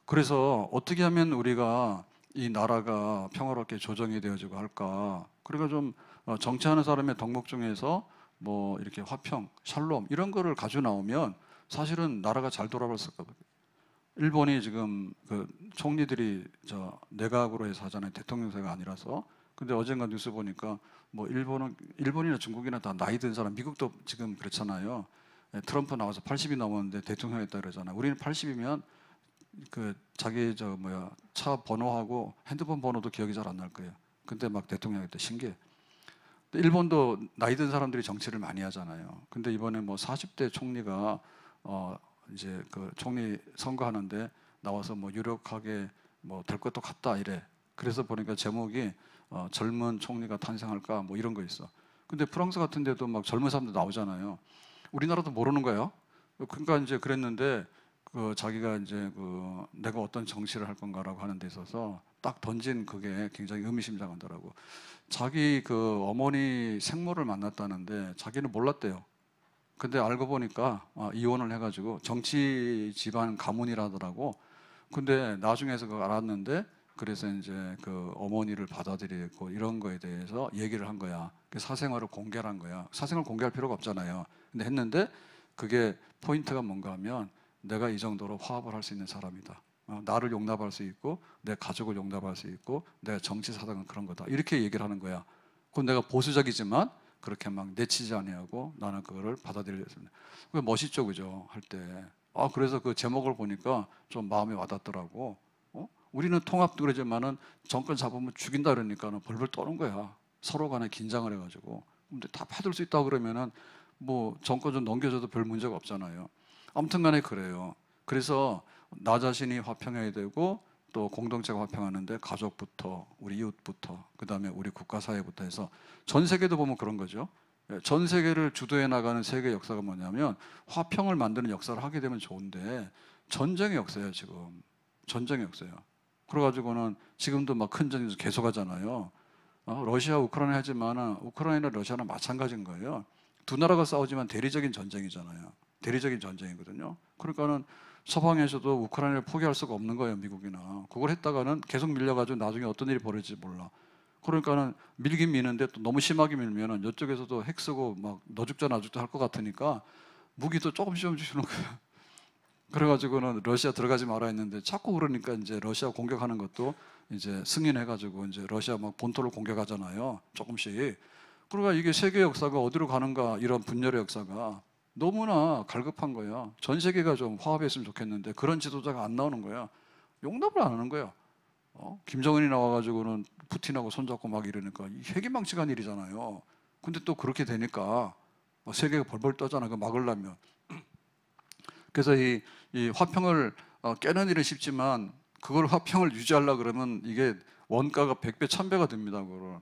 그래서 어떻게 하면 우리가 이 나라가 평화롭게 조정이 되어지고 할까? 그러니까 좀 정치하는 사람의 덕목 중에서 뭐 이렇게 화평, 샬롬 이런 거를 가져 나오면 사실은 나라가 잘 돌아갔을 거거든요. 일본이 지금 그 총리들이 저 내각으로 해서 하잖아요. 대통령제가 아니라서. 근데 어젠가 뉴스 보니까 뭐 일본이나 중국이나 다 나이 든 사람, 미국도 지금 그렇잖아요. 트럼프 나와서 80이 넘었는데 대통령 했다 그러잖아요. 우리는 80이면 그 자기 차 번호하고 핸드폰 번호도 기억이 잘 안 날 거예요. 근데 막 대통령 했다. 신기해. 일본도 나이 든 사람들이 정치를 많이 하잖아요. 근데 이번에 뭐 40대 총리가 이제 그 총리 선거하는데 나와서 뭐 유력하게 뭐 될 것도 같다 이래. 그래서 보니까 제목이 젊은 총리가 탄생할까 뭐 이런 거 있어. 근데 프랑스 같은 데도 막 젊은 사람들 나오잖아요. 우리나라도 모르는 거예요. 그러니까 이제 그랬는데 그 자기가 이제 그 내가 어떤 정치를 할 건가라고 하는 데 있어서 딱 던진 그게 굉장히 의미심장하더라고. 자기 그 어머니 생모를 만났다는데 자기는 몰랐대요. 근데 알고 보니까 이혼을 해가지고 정치 집안 가문이라더라고. 근데 나중에서 그걸 알았는데 그래서 이제 그 어머니를 받아들이고 이런 거에 대해서 얘기를 한 거야. 그 사생활을 공개한 거야. 사생활 공개할 필요가 없잖아요. 근데 했는데 그게 포인트가 뭔가 하면 내가 이 정도로 화합을 할 수 있는 사람이다. 나를 용납할 수 있고 내 가족을 용납할 수 있고 내 정치 사상은 그런 거다. 이렇게 얘기를 하는 거야. 그건 내가 보수적이지만 그렇게 막 내치지 아니하고 나는 그거를 받아들이겠습니다. 그게 멋있죠, 그죠? 할 때. 그래서 그 제목을 보니까 좀 마음에 와닿더라고. 우리는 통합도 그러지만은 정권 잡으면 죽인다 그러니까는 벌벌 떠는 거야. 서로 간에 긴장을 해가지고. 근데 다 받을 수 있다고 그러면은 뭐 정권 좀 넘겨줘도 별 문제가 없잖아요. 아무튼 간에 그래요. 그래서 나 자신이 화평해야 되고 또 공동체가 화평하는데 가족부터 우리 이웃부터 그다음에 우리 국가 사회부터 해서 전 세계도 보면 그런 거죠. 전 세계를 주도해 나가는 세계 역사가 뭐냐면 화평을 만드는 역사를 하게 되면 좋은데 전쟁의 역사예요. 지금 전쟁의 역사예요. 그래가지고는 지금도 막 큰 전쟁이 계속 하잖아요. 러시아 우크라이나 하지만 우크라이나 러시아는 마찬가지인 거예요. 두 나라가 싸우지만 대리적인 전쟁이잖아요. 대리적인 전쟁이거든요. 그러니까는 서방에서도 우크라이나를 포기할 수가 없는 거예요, 미국이나. 그걸 했다가는 계속 밀려가지고 나중에 어떤 일이 벌어질지 몰라. 그러니까는 밀긴 미는데 또 너무 심하게 밀면은 이쪽에서도 핵 쓰고 막 너 죽자 나 죽자 할 것 같으니까 무기도 조금씩 주는 거예요. 그래가지고는 러시아 들어가지 말아 했는데 자꾸 그러니까 이제 러시아 공격하는 것도 이제 승인해가지고 이제 러시아 막 본토를 공격하잖아요. 조금씩. 그러니까 이게 세계 역사가 어디로 가는가 이런 분열의 역사가 너무나 갈급한 거예요. 전 세계가 좀 화합했으면 좋겠는데 그런 지도자가 안 나오는 거야. 용납을 안 하는 거예요. 김정은이 나와가지고는 푸틴하고 손잡고 막 이러니까 회기망측한 일이잖아요. 근데 또 그렇게 되니까 세계가 벌벌 떠잖아. 그 막으려면. 그래서 이 화평을 깨는 일은 쉽지만 그걸 화평을 유지하려고 그러면 이게 원가가 100배, 1000배가 됩니다. 그걸.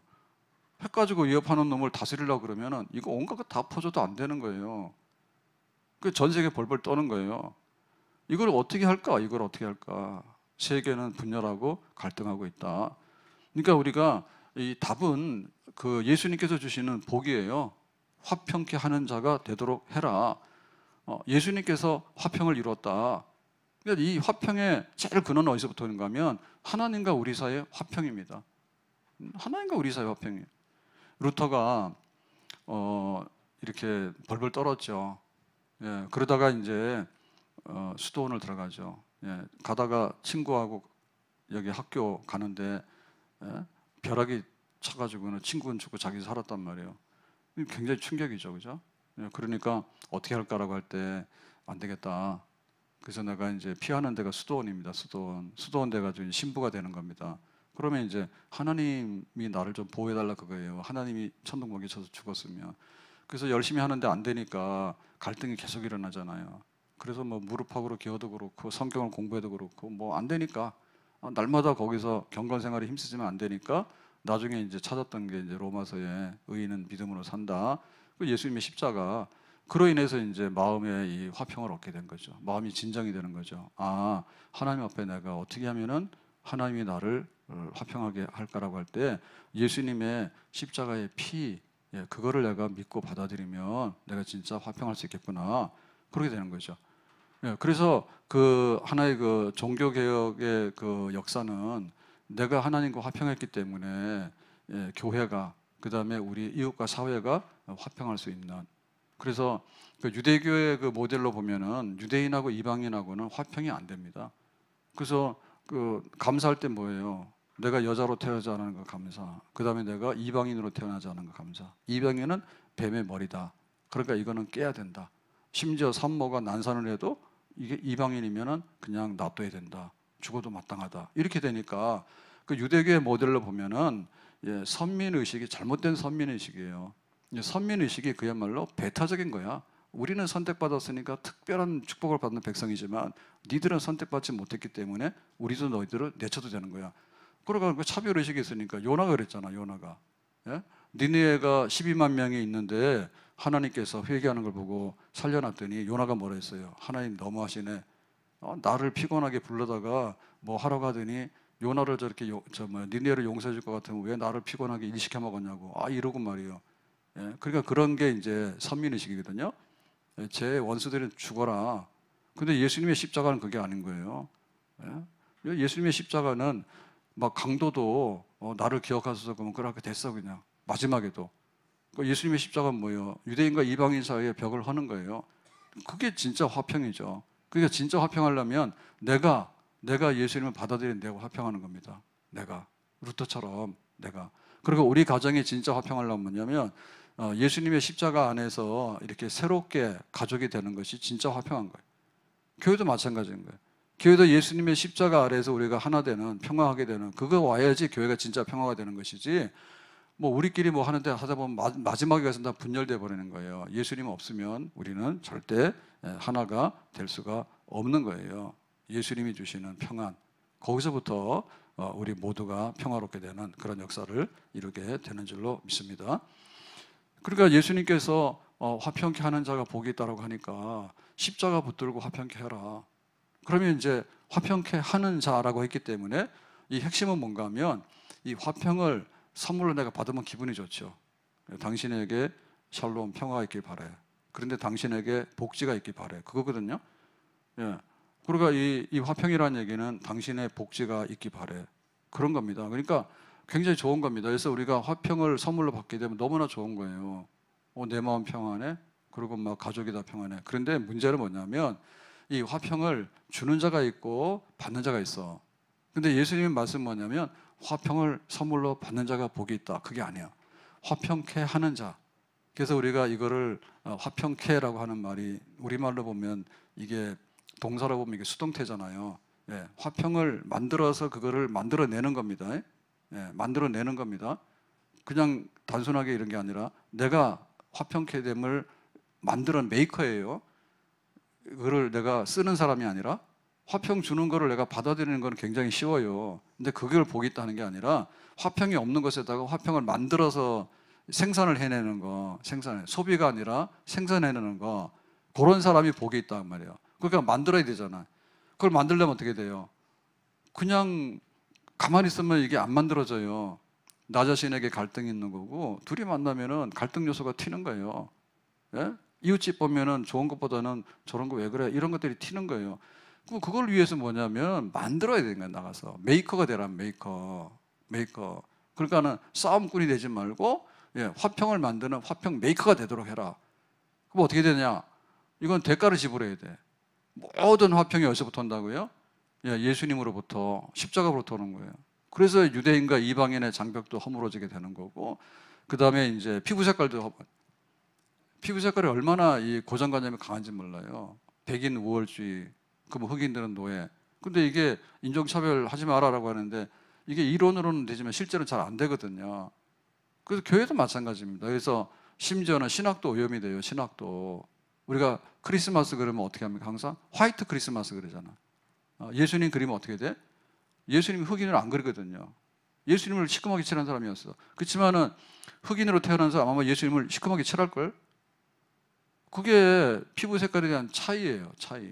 핵 가지고 위협하는 놈을 다스리려고 그러면은 이거 온갖 거 다 퍼줘도 안 되는 거예요. 그 전 세계 벌벌 떠는 거예요. 이걸 어떻게 할까? 이걸 어떻게 할까? 세계는 분열하고 갈등하고 있다. 그러니까 우리가 이 답은 그 예수님께서 주시는 복이에요. 화평케 하는 자가 되도록 해라. 예수님께서 화평을 이뤘다. 그러니까 이 화평의 제일 근원은 어디서부터 오는가 하면 하나님과 우리 사이의 화평입니다. 하나님과 우리 사이의 화평이에요. 루터가 이렇게 벌벌 떨었죠. 예, 그러다가 이제 수도원을 들어가죠. 예, 가다가 친구하고 여기 학교 가는데 벼락이 쳐가지고는 친구는 죽고 자기 살았단 말이에요. 굉장히 충격이죠, 그죠? 예, 그러니까 어떻게 할까라고 할 때 안 되겠다. 그래서 내가 이제 피하는 데가 수도원입니다. 수도원 돼가지고 신부가 되는 겁니다. 그러면 이제 하나님이 나를 좀 보호해달라 그거예요. 하나님이 천둥번개 쳐서 죽었으면. 그래서 열심히 하는데 안 되니까 갈등이 계속 일어나잖아요. 그래서 뭐 무릎팍으로 기어도 그렇고 성경을 공부해도 그렇고 뭐 안 되니까 날마다 거기서 경건 생활에 힘쓰지면 안 되니까 나중에 이제 찾았던 게 이제 로마서에 의인은 믿음으로 산다. 그 예수님의 십자가 그로 인해서 이제 마음의 이 화평을 얻게 된 거죠. 마음이 진정이 되는 거죠. 하나님 앞에 내가 어떻게 하면은 하나님이 나를 화평하게 할까라고 할 때 예수님의 십자가의 피 그거를 내가 믿고 받아들이면 내가 진짜 화평할 수 있겠구나. 그렇게 되는 거죠. 예, 그래서 그 하나의 그 종교 개혁의 그 역사는 내가 하나님과 화평했기 때문에 교회가 그다음에 우리 이웃과 사회가 화평할 수 있는. 그래서 그 유대교의 그 모델로 보면은 유대인하고 이방인하고는 화평이 안 됩니다. 그래서 그 감사할 때 뭐예요? 내가 여자로 태어나지 않은 거 감사. 그다음에 내가 이방인으로 태어나지 않은 거 감사. 이방인은 뱀의 머리다. 그러니까 이거는 깨야 된다. 심지어 산모가 난산을 해도 이게 이방인이면은 그냥 놔둬야 된다. 죽어도 마땅하다. 이렇게 되니까 그 유대교의 모델로 보면은 선민 의식이 잘못된 선민 의식이에요. 선민 의식이 그야말로 배타적인 거야. 우리는 선택받았으니까 특별한 축복을 받는 백성이지만 니들은 선택받지 못했기 때문에 우리도 너희들을 내쳐도 되는 거야. 그러니까 차별 의식이 있으니까 요나가 그랬잖아. 요나가 니느웨가 12만 명이 있는데 하나님께서 회개하는 걸 보고 살려놨더니 요나가 뭐라 했어요? 하나님 너무하시네. 나를 피곤하게 불러다가 뭐 하러 가더니 요나를 저렇게 니느웨를 용서해 줄 것 같으면 왜 나를 피곤하게 일시켜 먹었냐고 이러고 말이에요. 그러니까 그런 게 이제 선민의식이거든요. 제 원수들은 죽어라. 근데 예수님의 십자가는 그게 아닌 거예요. 예수님의 십자가는 막 강도도 나를 기억하소서 그러면 그렇게 됐어 그냥 마지막에도 그 예수님의 십자가는 뭐예요? 유대인과 이방인 사이에 벽을 허는 거예요. 그게 진짜 화평이죠. 그러니까 진짜 화평하려면 내가 예수님을 받아들인 내가 화평하는 겁니다. 내가 루터처럼 내가. 그리고 우리 가정이 진짜 화평하려면 뭐냐면 예수님의 십자가 안에서 이렇게 새롭게 가족이 되는 것이 진짜 화평한 거예요. 교회도 마찬가지인 거예요. 교회도 예수님의 십자가 아래에서 우리가 하나 되는, 평화하게 되는, 그거 와야지 교회가 진짜 평화가 되는 것이지, 뭐 우리끼리 뭐 하는데 하다 보면 마지막에 가서 다 분열돼 버리는 거예요. 예수님 없으면 우리는 절대 하나가 될 수가 없는 거예요. 예수님이 주시는 평안, 거기서부터 우리 모두가 평화롭게 되는 그런 역사를 이루게 되는 줄로 믿습니다. 그러니까 예수님께서 화평케 하는 자가 복이 있다고 하니까 십자가 붙들고 화평케 해라. 그러면 이제 화평케 하는 자라고 했기 때문에 이 핵심은 뭔가 하면 이 화평을 선물로 내가 받으면 기분이 좋죠. 당신에게 샬롬 평화가 있길 바래. 그런데 당신에게 복지가 있길 바래. 그거거든요. 예. 그러니까 이 화평이라는 얘기는 당신의 복지가 있길 바래. 그런 겁니다. 그러니까 굉장히 좋은 겁니다. 그래서 우리가 화평을 선물로 받게 되면 너무나 좋은 거예요. 내 마음 평안해. 그리고 막 가족이 다 평안해. 그런데 문제는 뭐냐면 이 화평을 주는 자가 있고 받는 자가 있어. 근데 예수님의 말씀은 뭐냐면 화평을 선물로 받는 자가 복이 있다. 그게 아니야. 화평케 하는 자. 그래서 우리가 이거를 화평케라고 하는 말이 우리말로 보면 이게 동사로 보면 이게 수동태잖아요. 예, 화평을 만들어서 그거를 만들어내는 겁니다. 예, 만들어내는 겁니다. 그냥 단순하게 이런 게 아니라 내가 화평케 됨을 만드는 메이커예요. 그거를 내가 쓰는 사람이 아니라 화평 주는 거를 내가 받아들이는 건 굉장히 쉬워요. 근데 그걸 복이 있다는 게 아니라 화평이 없는 것에다가 화평을 만들어서 생산을 해내는 거, 소비가 아니라 생산해내는 거, 그런 사람이 복이 있단 말이에요. 그러니까 만들어야 되잖아. 그걸 만들려면 어떻게 돼요? 그냥 가만히 있으면 이게 안 만들어져요. 나 자신에게 갈등이 있는 거고, 둘이 만나면은 갈등 요소가 튀는 거예요. 예? 이웃집 보면은 좋은 것보다는 저런 거 왜 그래? 이런 것들이 튀는 거예요. 그걸 위해서 뭐냐면 만들어야 되는 거야. 나가서 메이커가 되라면 메이커. 그러니까는 싸움꾼이 되지 말고 화평을 만드는 화평 메이커가 되도록 해라. 그럼 어떻게 되냐? 이건 대가를 지불해야 돼. 모든 화평이 어디서부터 온다고요? 예수님으로부터, 십자가로부터 오는 거예요. 그래서 유대인과 이방인의 장벽도 허물어지게 되는 거고, 그 다음에 이제 피부 색깔이 얼마나 이 고정관념이 강한지 몰라요. 백인 우월주의, 그럼 흑인들은 노예. 근데 이게 인종차별 하지 마라라고 하는데 이게 이론으로는 되지만 실제로는 잘 안 되거든요. 그래서 교회도 마찬가지입니다. 그래서 심지어는 신학도 오염이 돼요. 신학도. 우리가 크리스마스 그러면 어떻게 합니까? 항상 화이트 크리스마스 그러잖아. 예수님 그리면 어떻게 돼? 예수님이 흑인을 안 그리거든요. 예수님을 시커멓게 칠한 사람이었어. 그렇지만은 흑인으로 태어난 사람 아마 예수님을 시커멓게 칠할걸? 그게 피부 색깔에 대한 차이예요. 차이.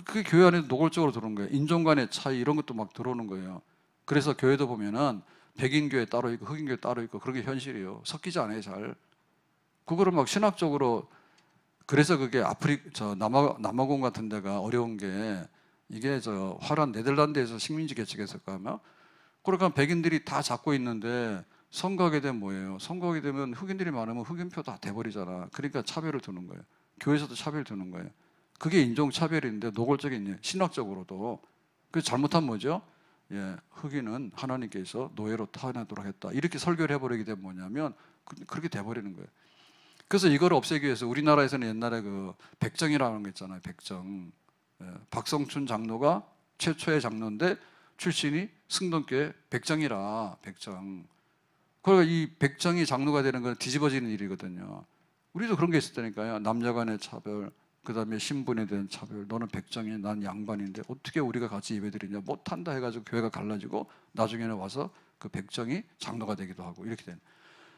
그게 교회 안에 노골적으로 들어오는 거예요. 인종 간의 차이 이런 것도 막 들어오는 거예요. 그래서 교회도 보면은 백인 교회 따로 있고 흑인 교회 따로 있고 그런 게 현실이에요. 섞이지 않아요, 잘. 그거를 막 신학적으로. 그래서 그게 남아공 같은 데가 어려운 게 이게 화란 네덜란드에서 식민지 개척했을까 하면 그러니까 백인들이 다 잡고 있는데 선거하게 되면 뭐예요? 선거하게 되면 흑인들이 많으면 흑인표 다 돼버리잖아. 그러니까 차별을 두는 거예요. 교회에서도 차별을 두는 거예요. 그게 인종차별인데 노골적인 신학적으로도. 그래서 잘못한 뭐죠? 흑인은 하나님께서 노예로 타내도록 했다. 이렇게 설교를 해버리게 되면 뭐냐면 그렇게 돼버리는 거예요. 그래서 이걸 없애기 위해서 우리나라에서는 옛날에 그 백정이라는 거 있잖아요. 백정. 박성춘 장로가 최초의 장로인데 출신이 승동교회 백정이라. 백정. 그러니까 이 백정이 장로가 되는 건 뒤집어지는 일이거든요. 우리도 그런 게 있었다니까요. 남녀 간의 차별, 그 다음에 신분에 대한 차별. 너는 백정이, 난 양반인데 어떻게 우리가 같이 예배드리냐. 못한다 해가지고 교회가 갈라지고 나중에는 와서 그 백정이 장로가 되기도 하고 이렇게 되는.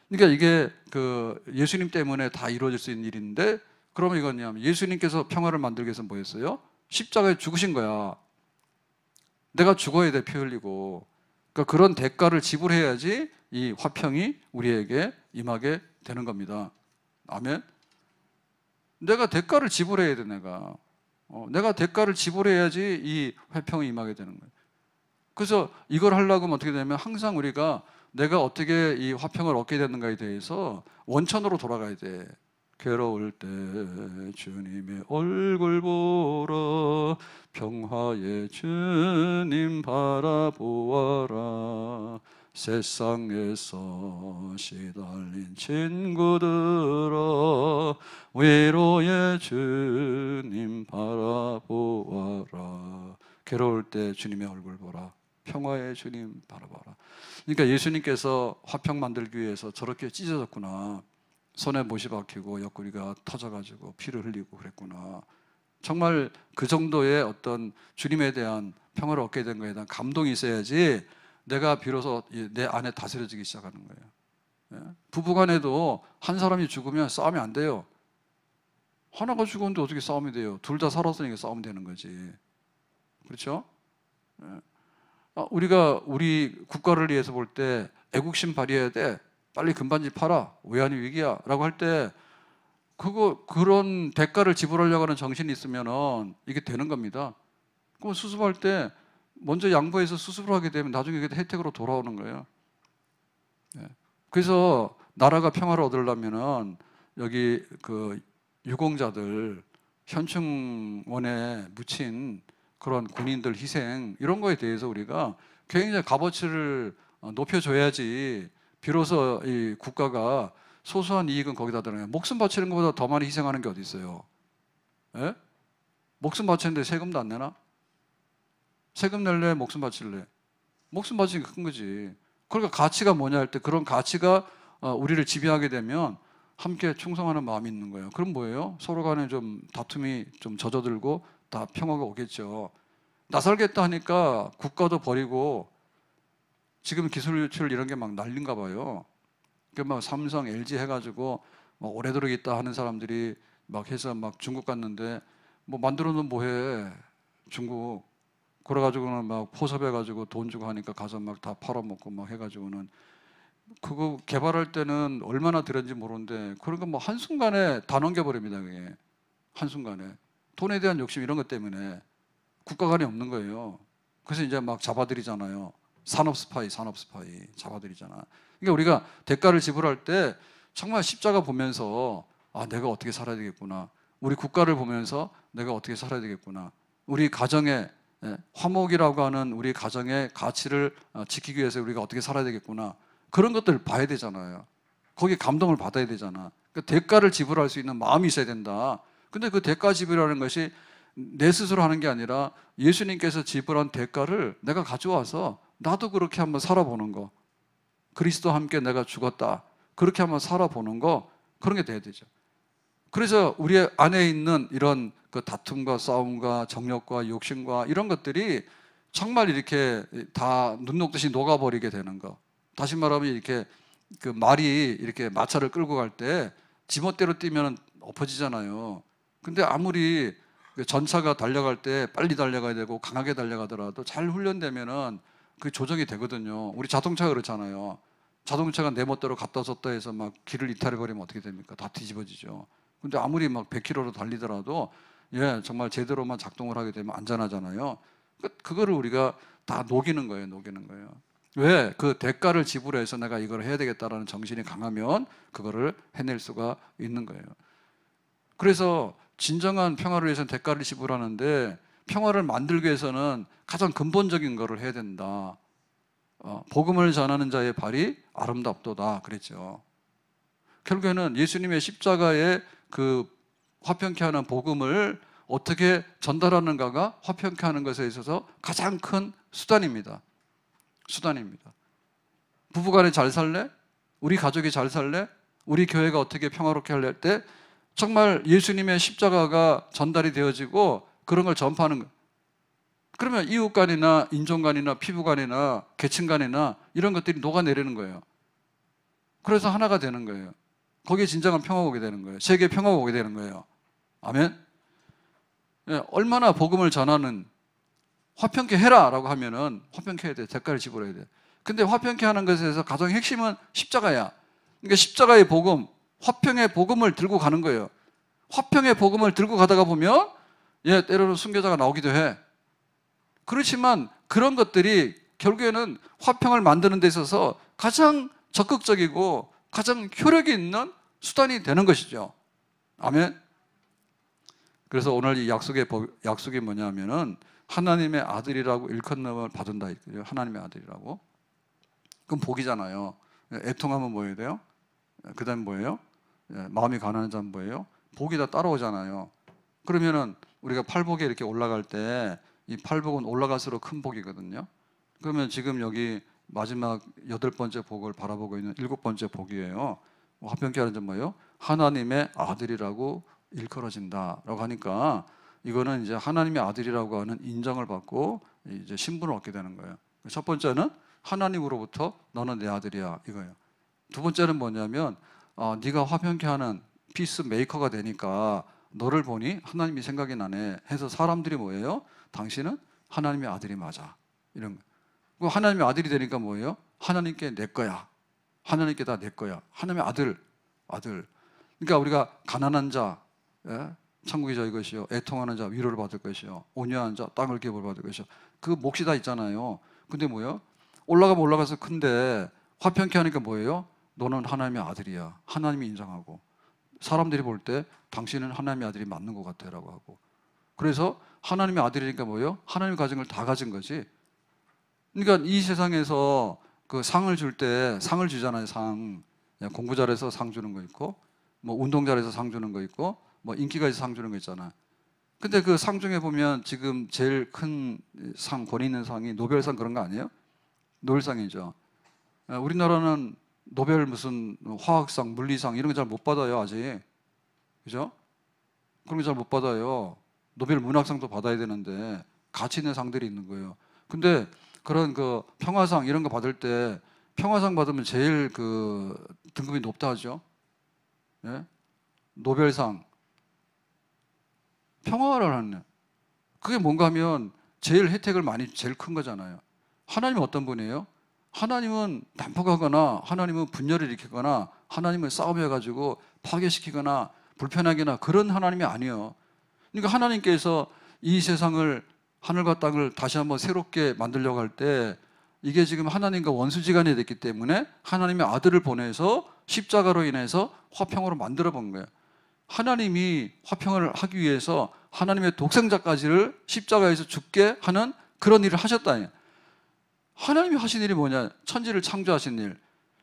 그러니까 이게 그 예수님 때문에 다 이루어질 수 있는 일인데, 그러면 이거냐면 예수님께서 평화를 만들기 위해서 뭐 했어요? 십자가에 죽으신 거야. 내가 죽어야 돼, 피 흘리고. 그러니까 그런 대가를 지불해야지 이 화평이 우리에게 임하게 되는 겁니다. 아멘. 내가 대가를 지불해야 돼. 내가 대가를 지불해야지 이 화평이 임하게 되는 거예요. 그래서 이걸 하려고 하면 어떻게 되냐면 항상 우리가 내가 어떻게 이 화평을 얻게 되는가에 대해서 원천으로 돌아가야 돼. 괴로울 때 주님의 얼굴 보라, 평화의 주님 바라보아라. 세상에서 시달린 친구들아, 위로의 주님 바라보아라. 괴로울 때 주님의 얼굴 보라, 평화의 주님 바라봐라. 그러니까 예수님께서 화평 만들기 위해서 저렇게 찢어졌구나. 손에 못이 박히고 옆구리가 터져가지고 피를 흘리고 그랬구나. 정말 그 정도의 어떤 주님에 대한 평화를 얻게 된 거에 대한 감동이 있어야지 내가 비로소 내 안에 다스려지기 시작하는 거예요. 부부간에도 한 사람이 죽으면 싸움이 안 돼요. 하나가 죽었는데 어떻게 싸움이 돼요? 둘 다 살았으니까 싸우면 되는 거지. 그렇죠? 우리가 우리 국가를 위해서 볼 때 애국심 발휘해야 돼. 빨리 금반지 팔아. 외환위 위기야. 라고 할 때 그런 대가를 지불하려고 하는 정신이 있으면 이게 되는 겁니다. 그럼 수습할 때 먼저 양보해서 수습을 하게 되면 나중에 이게 혜택으로 돌아오는 거예요. 그래서 나라가 평화를 얻으려면은 여기 그 유공자들, 현충원에 묻힌 그런 군인들 희생 이런 거에 대해서 우리가 굉장히 값어치를 높여줘야지 비로소 이 국가가 소소한 이익은 거기다 들어가요. 목숨 바치는 것보다 더 많이 희생하는 게 어디 있어요? 예? 목숨 바치는데 세금도 안 내나? 세금 낼래? 목숨 바칠래? 목숨 바치는 게 큰 거지. 그러니까 가치가 뭐냐 할 때 그런 가치가 우리를 지배하게 되면 함께 충성하는 마음이 있는 거예요. 그럼 뭐예요? 서로 간에 좀 다툼이 좀 젖어들고 다 평화가 오겠죠. 나설겠다 하니까 국가도 버리고 지금 기술 유출 이런 게 막 난린가 봐요. 그러니까 막 삼성, LG 해가지고 막 오래도록 있다 하는 사람들이 막 해서 막 중국 갔는데 뭐 만들어놓으면 뭐해 중국. 그래가지고는 막 포섭해가지고 돈 주고 하니까 가서 막 다 팔아먹고 막 해가지고는 그거 개발할 때는 얼마나 들었는지 모르는데 그러니까 뭐 한순간에 다 넘겨버립니다. 그게 한순간에 돈에 대한 욕심 이런 것 때문에 국가 간에 없는 거예요. 그래서 이제 막 잡아들이잖아요. 산업 스파이 잡아들이잖아. 그러니까 우리가 대가를 지불할 때 정말 십자가 보면서 내가 어떻게 살아야 되겠구나. 우리 국가를 보면서 내가 어떻게 살아야 되겠구나. 우리 가정의 화목이라고 하는 우리 가정의 가치를 지키기 위해서 우리가 어떻게 살아야 되겠구나. 그런 것들 봐야 되잖아요. 거기에 감동을 받아야 되잖아. 그러니까 대가를 지불할 수 있는 마음이 있어야 된다. 근데 그 대가 지불이라는 것이 내 스스로 하는 게 아니라 예수님께서 지불한 대가를 내가 가져와서 나도 그렇게 한번 살아보는 거. 그리스도와 함께 내가 죽었다. 그렇게 한번 살아보는 거. 그런 게 돼야 되죠. 그래서 우리 안에 있는 이런 그 다툼과 싸움과 정욕과 욕심과 이런 것들이 정말 이렇게 다 눈 녹듯이 녹아버리게 되는 거. 다시 말하면 이렇게 그 말이 이렇게 마차를 끌고 갈 때 지멋대로 뛰면 엎어지잖아요. 근데 아무리 전차가 달려갈 때 빨리 달려가야 되고 강하게 달려가더라도 잘 훈련되면은 그 조정이 되거든요. 우리 자동차가 그렇잖아요. 자동차가 내 멋대로 갔다 섰다 해서 막 길을 이탈해버리면 어떻게 됩니까? 다 뒤집어지죠. 근데 아무리 막 100km로 달리더라도 정말 제대로만 작동을 하게 되면 안전하잖아요. 그거를 우리가 다 녹이는 거예요. 왜? 그 대가를 지불해서 내가 이걸 해야 되겠다라는 정신이 강하면 그거를 해낼 수가 있는 거예요. 그래서 진정한 평화를 위해서는 대가를 지불하는데 평화를 만들기 위해서는 가장 근본적인 거를 해야 된다. 복음을 전하는 자의 발이 아름답도다 그랬죠. 결국에는 예수님의 십자가의 그 화평케 하는 복음을 어떻게 전달하는가가 화평케 하는 것에 있어서 가장 큰 수단입니다. 부부간에 잘 살래? 우리 가족이 잘 살래? 우리 교회가 어떻게 평화롭게 할래? 할 때 정말 예수님의 십자가가 전달이 되어지고 그런 걸 전파하는 거예요. 그러면 이웃 간이나 인종 간이나 피부 간이나 계층 간이나 이런 것들이 녹아내리는 거예요. 그래서 하나가 되는 거예요. 거기에 진정한 평화가 오게 되는 거예요. 세계에 평화가 오게 되는 거예요. 아멘. 얼마나 복음을 전하는 화평케 해라라고 하면은 화평케 해야 돼. 대가를 지불해야 돼. 근데 화평케 하는 것에서 가장 핵심은 십자가야. 그러니까 십자가의 복음, 화평의 복음을 들고 가는 거예요. 화평의 복음을 들고 가다가 보면 때로는 순교자가 나오기도 해. 그렇지만 그런 것들이 결국에는 화평을 만드는 데 있어서 가장 적극적이고 가장 효력이 있는 수단이 되는 것이죠. 아멘. 그래서 오늘 이 약속이 뭐냐면은 하나님의 아들이라고 일컫임을 받은다. 하나님의 아들이라고. 그럼 복이잖아요. 애통하면 뭐 해야 돼요? 그 다음 뭐예요? 마음이 가난한 자는 뭐예요? 복이 다 따라오잖아요. 그러면은 우리가 팔복에 이렇게 올라갈 때 이 팔복은 올라갈수록 큰 복이거든요. 그러면 지금 여기 마지막 8번째 복을 바라보고 있는 7번째 복이에요. 화평케 하는 점 뭐예요? 하나님의 아들이라고 일컬어진다라고 하니까 이거는 이제 하나님의 아들이라고 하는 인정을 받고 이제 신분을 얻게 되는 거예요. 첫 번째는 하나님으로부터 너는 내 아들이야 이거예요. 두 번째는 뭐냐면 네가 화평케 하는 피스 메이커가 되니까 너를 보니 하나님이 생각이 나네 해서 사람들이 뭐예요? 당신은 하나님의 아들이 맞아 이런 거. 하나님의 아들이 되니까 뭐예요? 하나님께 내 거야. 하나님께 다 내 거야. 하나님의 아들. 그러니까 우리가 가난한 자, 천국이 저희 것이요. 애통하는 자 위로를 받을 것이요. 온유한 자 땅을 기업을 받을 것이요. 그 몫이 다 있잖아요. 근데 뭐예요? 올라가면 올라가서 큰데 화평케 하니까 뭐예요? 너는 하나님의 아들이야. 하나님이 인정하고 사람들이 볼 때 당신은 하나님의 아들이 맞는 것 같아라고 하고. 그래서 하나님의 아들이니까 뭐예요? 하나님의 가정을 다 가진 거지. 그러니까 이 세상에서 그 상을 줄 때 상을 주잖아요. 상. 공부 잘해서 상 주는 거 있고, 뭐 운동 잘해서 상 주는 거 있고, 뭐 인기가 있어서 상 주는 거 있잖아. 근데 그 상 중에 보면 지금 제일 큰 상, 권위 있는 상이 노벨상 그런 거 아니에요? 노벨상이죠. 우리나라는 노벨 무슨 화학상, 물리상 이런 거 잘 못 받아요 아직. 그죠? 그런 거 잘 못 받아요. 노벨 문학상도 받아야 되는데 가치 있는 상들이 있는 거예요. 근데 그런 그 평화상 이런 거 받을 때 평화상 받으면 제일 그 등급이 높다 하죠. 예? 노벨상 평화를 하는 그게 뭔가 하면 제일 혜택을 제일 큰 거잖아요. 하나님은 어떤 분이에요? 하나님은 난폭하거나 하나님은 분열을 일으키거나 하나님은 싸움해가지고 파괴시키거나 불편하게나 그런 하나님이 아니에요. 그러니까 하나님께서 이 세상을 하늘과 땅을 다시 한번 새롭게 만들려고 할 때 이게 지금 하나님과 원수지간이 됐기 때문에 하나님의 아들을 보내서 십자가로 인해서 화평으로 만들어 본 거예요. 하나님이 화평을 하기 위해서 하나님의 독생자까지를 십자가에서 죽게 하는 그런 일을 하셨다니. 하나님이 하신 일이 뭐냐? 천지를 창조하신 일.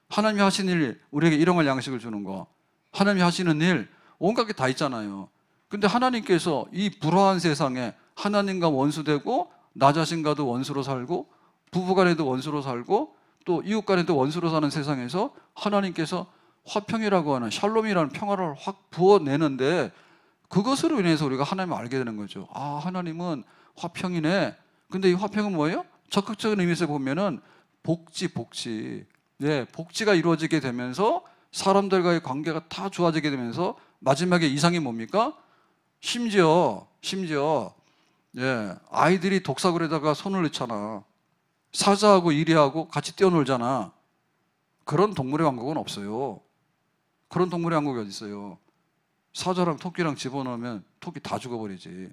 하나님이 하신 일, 우리에게 일용할 양식을 주는 거. 하나님이 하시는 일, 온갖 게 다 있잖아요. 근데 하나님께서 이 불화한 세상에 하나님과 원수되고 나 자신과도 원수로 살고 부부간에도 원수로 살고 또 이웃간에도 원수로 사는 세상에서 하나님께서 화평이라고 하는 샬롬이라는 평화를 확 부어내는데 그것으로 인해서 우리가 하나님을 알게 되는 거죠. 아, 하나님은 화평이네. 근데 이 화평은 뭐예요? 적극적인 의미에서 보면은 복지. 예, 복지가 이루어지게 되면서 사람들과의 관계가 다 좋아지게 되면서 마지막에 이상이 뭡니까? 심지어 예, 아이들이 독사굴에다가 손을 넣잖아. 사자하고 이리하고 같이 뛰어놀잖아. 그런 동물의 왕국은 없어요. 그런 동물의 왕국이 어디 있어요? 사자랑 토끼랑 집어넣으면 토끼 다 죽어버리지.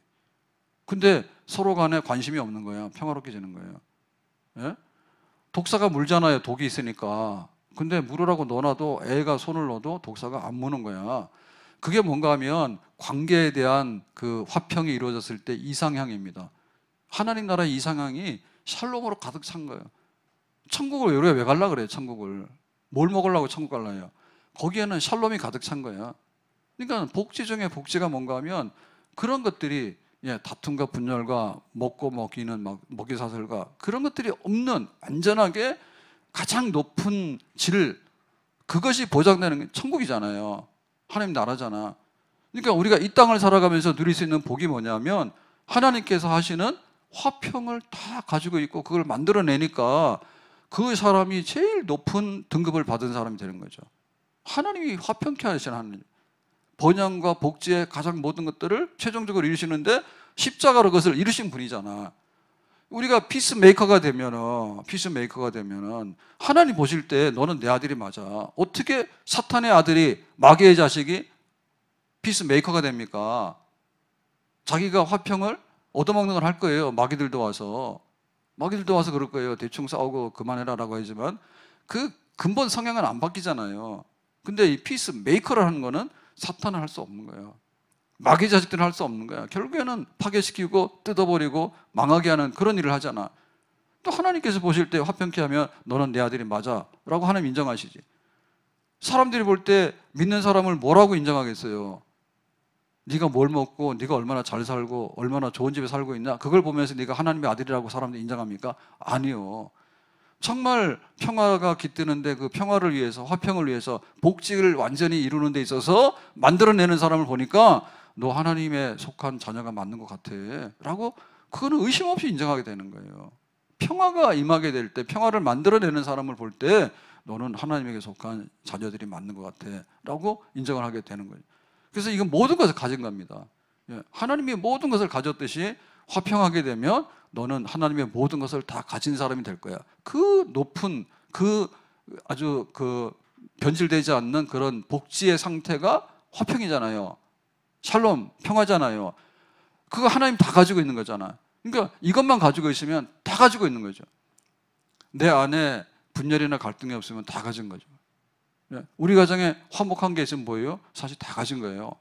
근데 서로 간에 관심이 없는 거야. 평화롭게 지는 거예요. 예? 독사가 물잖아요. 독이 있으니까. 근데 물으라고 넣어놔도 애가 손을 넣어도 독사가 안 무는 거야. 그게 뭔가 하면 관계에 대한 그 화평이 이루어졌을 때 이상향입니다. 하나님 나라의 이상향이 샬롬으로 가득 찬 거예요. 천국을 우리가 왜 가려고 그래요? 천국을. 뭘 먹으려고 천국 가려요? 거기에는 샬롬이 가득 찬 거예요. 그러니까 복지 중에 복지가 뭔가 하면 그런 것들이 다툼과 분열과 먹고 먹이는 먹이사슬과 그런 것들이 없는 안전하게 가장 높은 질 그것이 보장되는 게 천국이잖아요. 하나님 나라잖아. 그러니까 우리가 이 땅을 살아가면서 누릴 수 있는 복이 뭐냐면 하나님께서 하시는 화평을 다 가지고 있고 그걸 만들어내니까 그 사람이 제일 높은 등급을 받은 사람이 되는 거죠. 하나님이 화평케 하시는 하나님. 번영과 복지의 가장 모든 것들을 최종적으로 이루시는데 십자가로 그것을 이루신 분이잖아. 우리가 피스메이커가 되면은 하나님 보실 때 너는 내 아들이 맞아. 어떻게 사탄의 아들이 마귀의 자식이 피스메이커가 됩니까? 자기가 화평을 얻어먹는 걸 할 거예요. 마귀들도 와서. 마귀들도 와서 그럴 거예요. 대충 싸우고 그만해라라고 하지만 그 근본 성향은 안 바뀌잖아요. 근데 이 피스 메이커라는 거는 사탄은 할 수 없는 거예요. 마귀 자식들은 할 수 없는 거야. 결국에는 파괴시키고 뜯어버리고 망하게 하는 그런 일을 하잖아. 또 하나님께서 보실 때 화평케 하면 너는 내 아들이 맞아 라고 하나님 인정하시지. 사람들이 볼 때 믿는 사람을 뭐라고 인정하겠어요? 네가 뭘 먹고 네가 얼마나 잘 살고 얼마나 좋은 집에 살고 있냐, 그걸 보면서 네가 하나님의 아들이라고 사람들이 인정합니까? 아니요. 정말 평화가 깃드는데 그 평화를 위해서, 화평을 위해서, 복직을 완전히 이루는 데 있어서 만들어내는 사람을 보니까 너 하나님에 속한 자녀가 맞는 것 같아 라고, 그거는 의심 없이 인정하게 되는 거예요. 평화가 임하게 될 때, 평화를 만들어내는 사람을 볼 때 너는 하나님에게 속한 자녀들이 맞는 것 같아 라고 인정을 하게 되는 거예요. 그래서 이건 모든 것을 가진 겁니다. 하나님이 모든 것을 가졌듯이 화평하게 되면 너는 하나님의 모든 것을 다 가진 사람이 될 거야. 그 높은, 그 아주 그 변질되지 않는 그런 복지의 상태가 화평이잖아요. 샬롬, 평화잖아요. 그거 하나님 다 가지고 있는 거잖아. 그러니까 이것만 가지고 있으면 다 가지고 있는 거죠. 내 안에 분열이나 갈등이 없으면 다 가진 거죠. 우리 가정에 화목한 게 있으면 뭐예요? 사실 다 가진 거예요.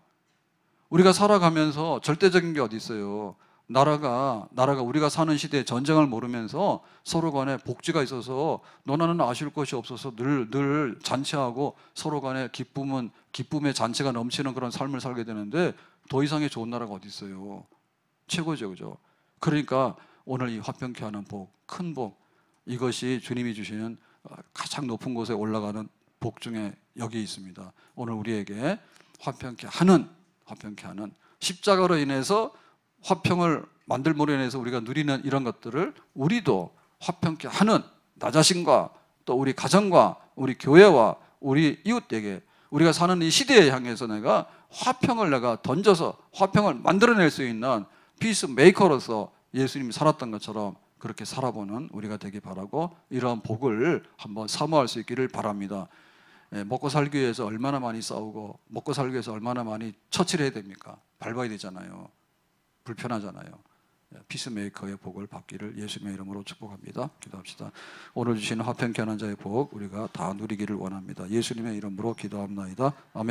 우리가 살아가면서 절대적인 게 어디 있어요? 나라가 우리가 사는 시대에 전쟁을 모르면서 서로 간에 복지가 있어서 너나는 아쉬울 것이 없어서 늘 잔치하고 서로 간에 기쁨의 잔치가 넘치는 그런 삶을 살게 되는데 더 이상의 좋은 나라가 어디 있어요? 최고죠, 그죠? 그러니까 오늘 이 화평케 하는 복, 큰 복, 이것이 주님이 주시는 가장 높은 곳에 올라가는 복 중에 여기 있습니다. 오늘 우리에게 화평케 하는 십자가로 인해서 화평을 만들므로 인해서 우리가 누리는 이런 것들을 우리도 화평케 하는, 나 자신과 또 우리 가정과 우리 교회와 우리 이웃에게, 우리가 사는 이 시대에 향해서 내가 화평을 내가 던져서 화평을 만들어낼 수 있는 피스 메이커로서 예수님이 살았던 것처럼 그렇게 살아보는 우리가 되기 바라고, 이러한 복을 한번 사모할 수 있기를 바랍니다. 먹고 살기 위해서 얼마나 많이 싸우고 먹고 살기 위해서 얼마나 많이 처치를 해야 됩니까? 밟아야 되잖아요. 불편하잖아요. 피스메이커의 복을 받기를 예수님의 이름으로 축복합니다. 기도합시다. 오늘 주시는 화평케 하는 자의 복 우리가 다 누리기를 원합니다. 예수님의 이름으로 기도합나이다. 아멘.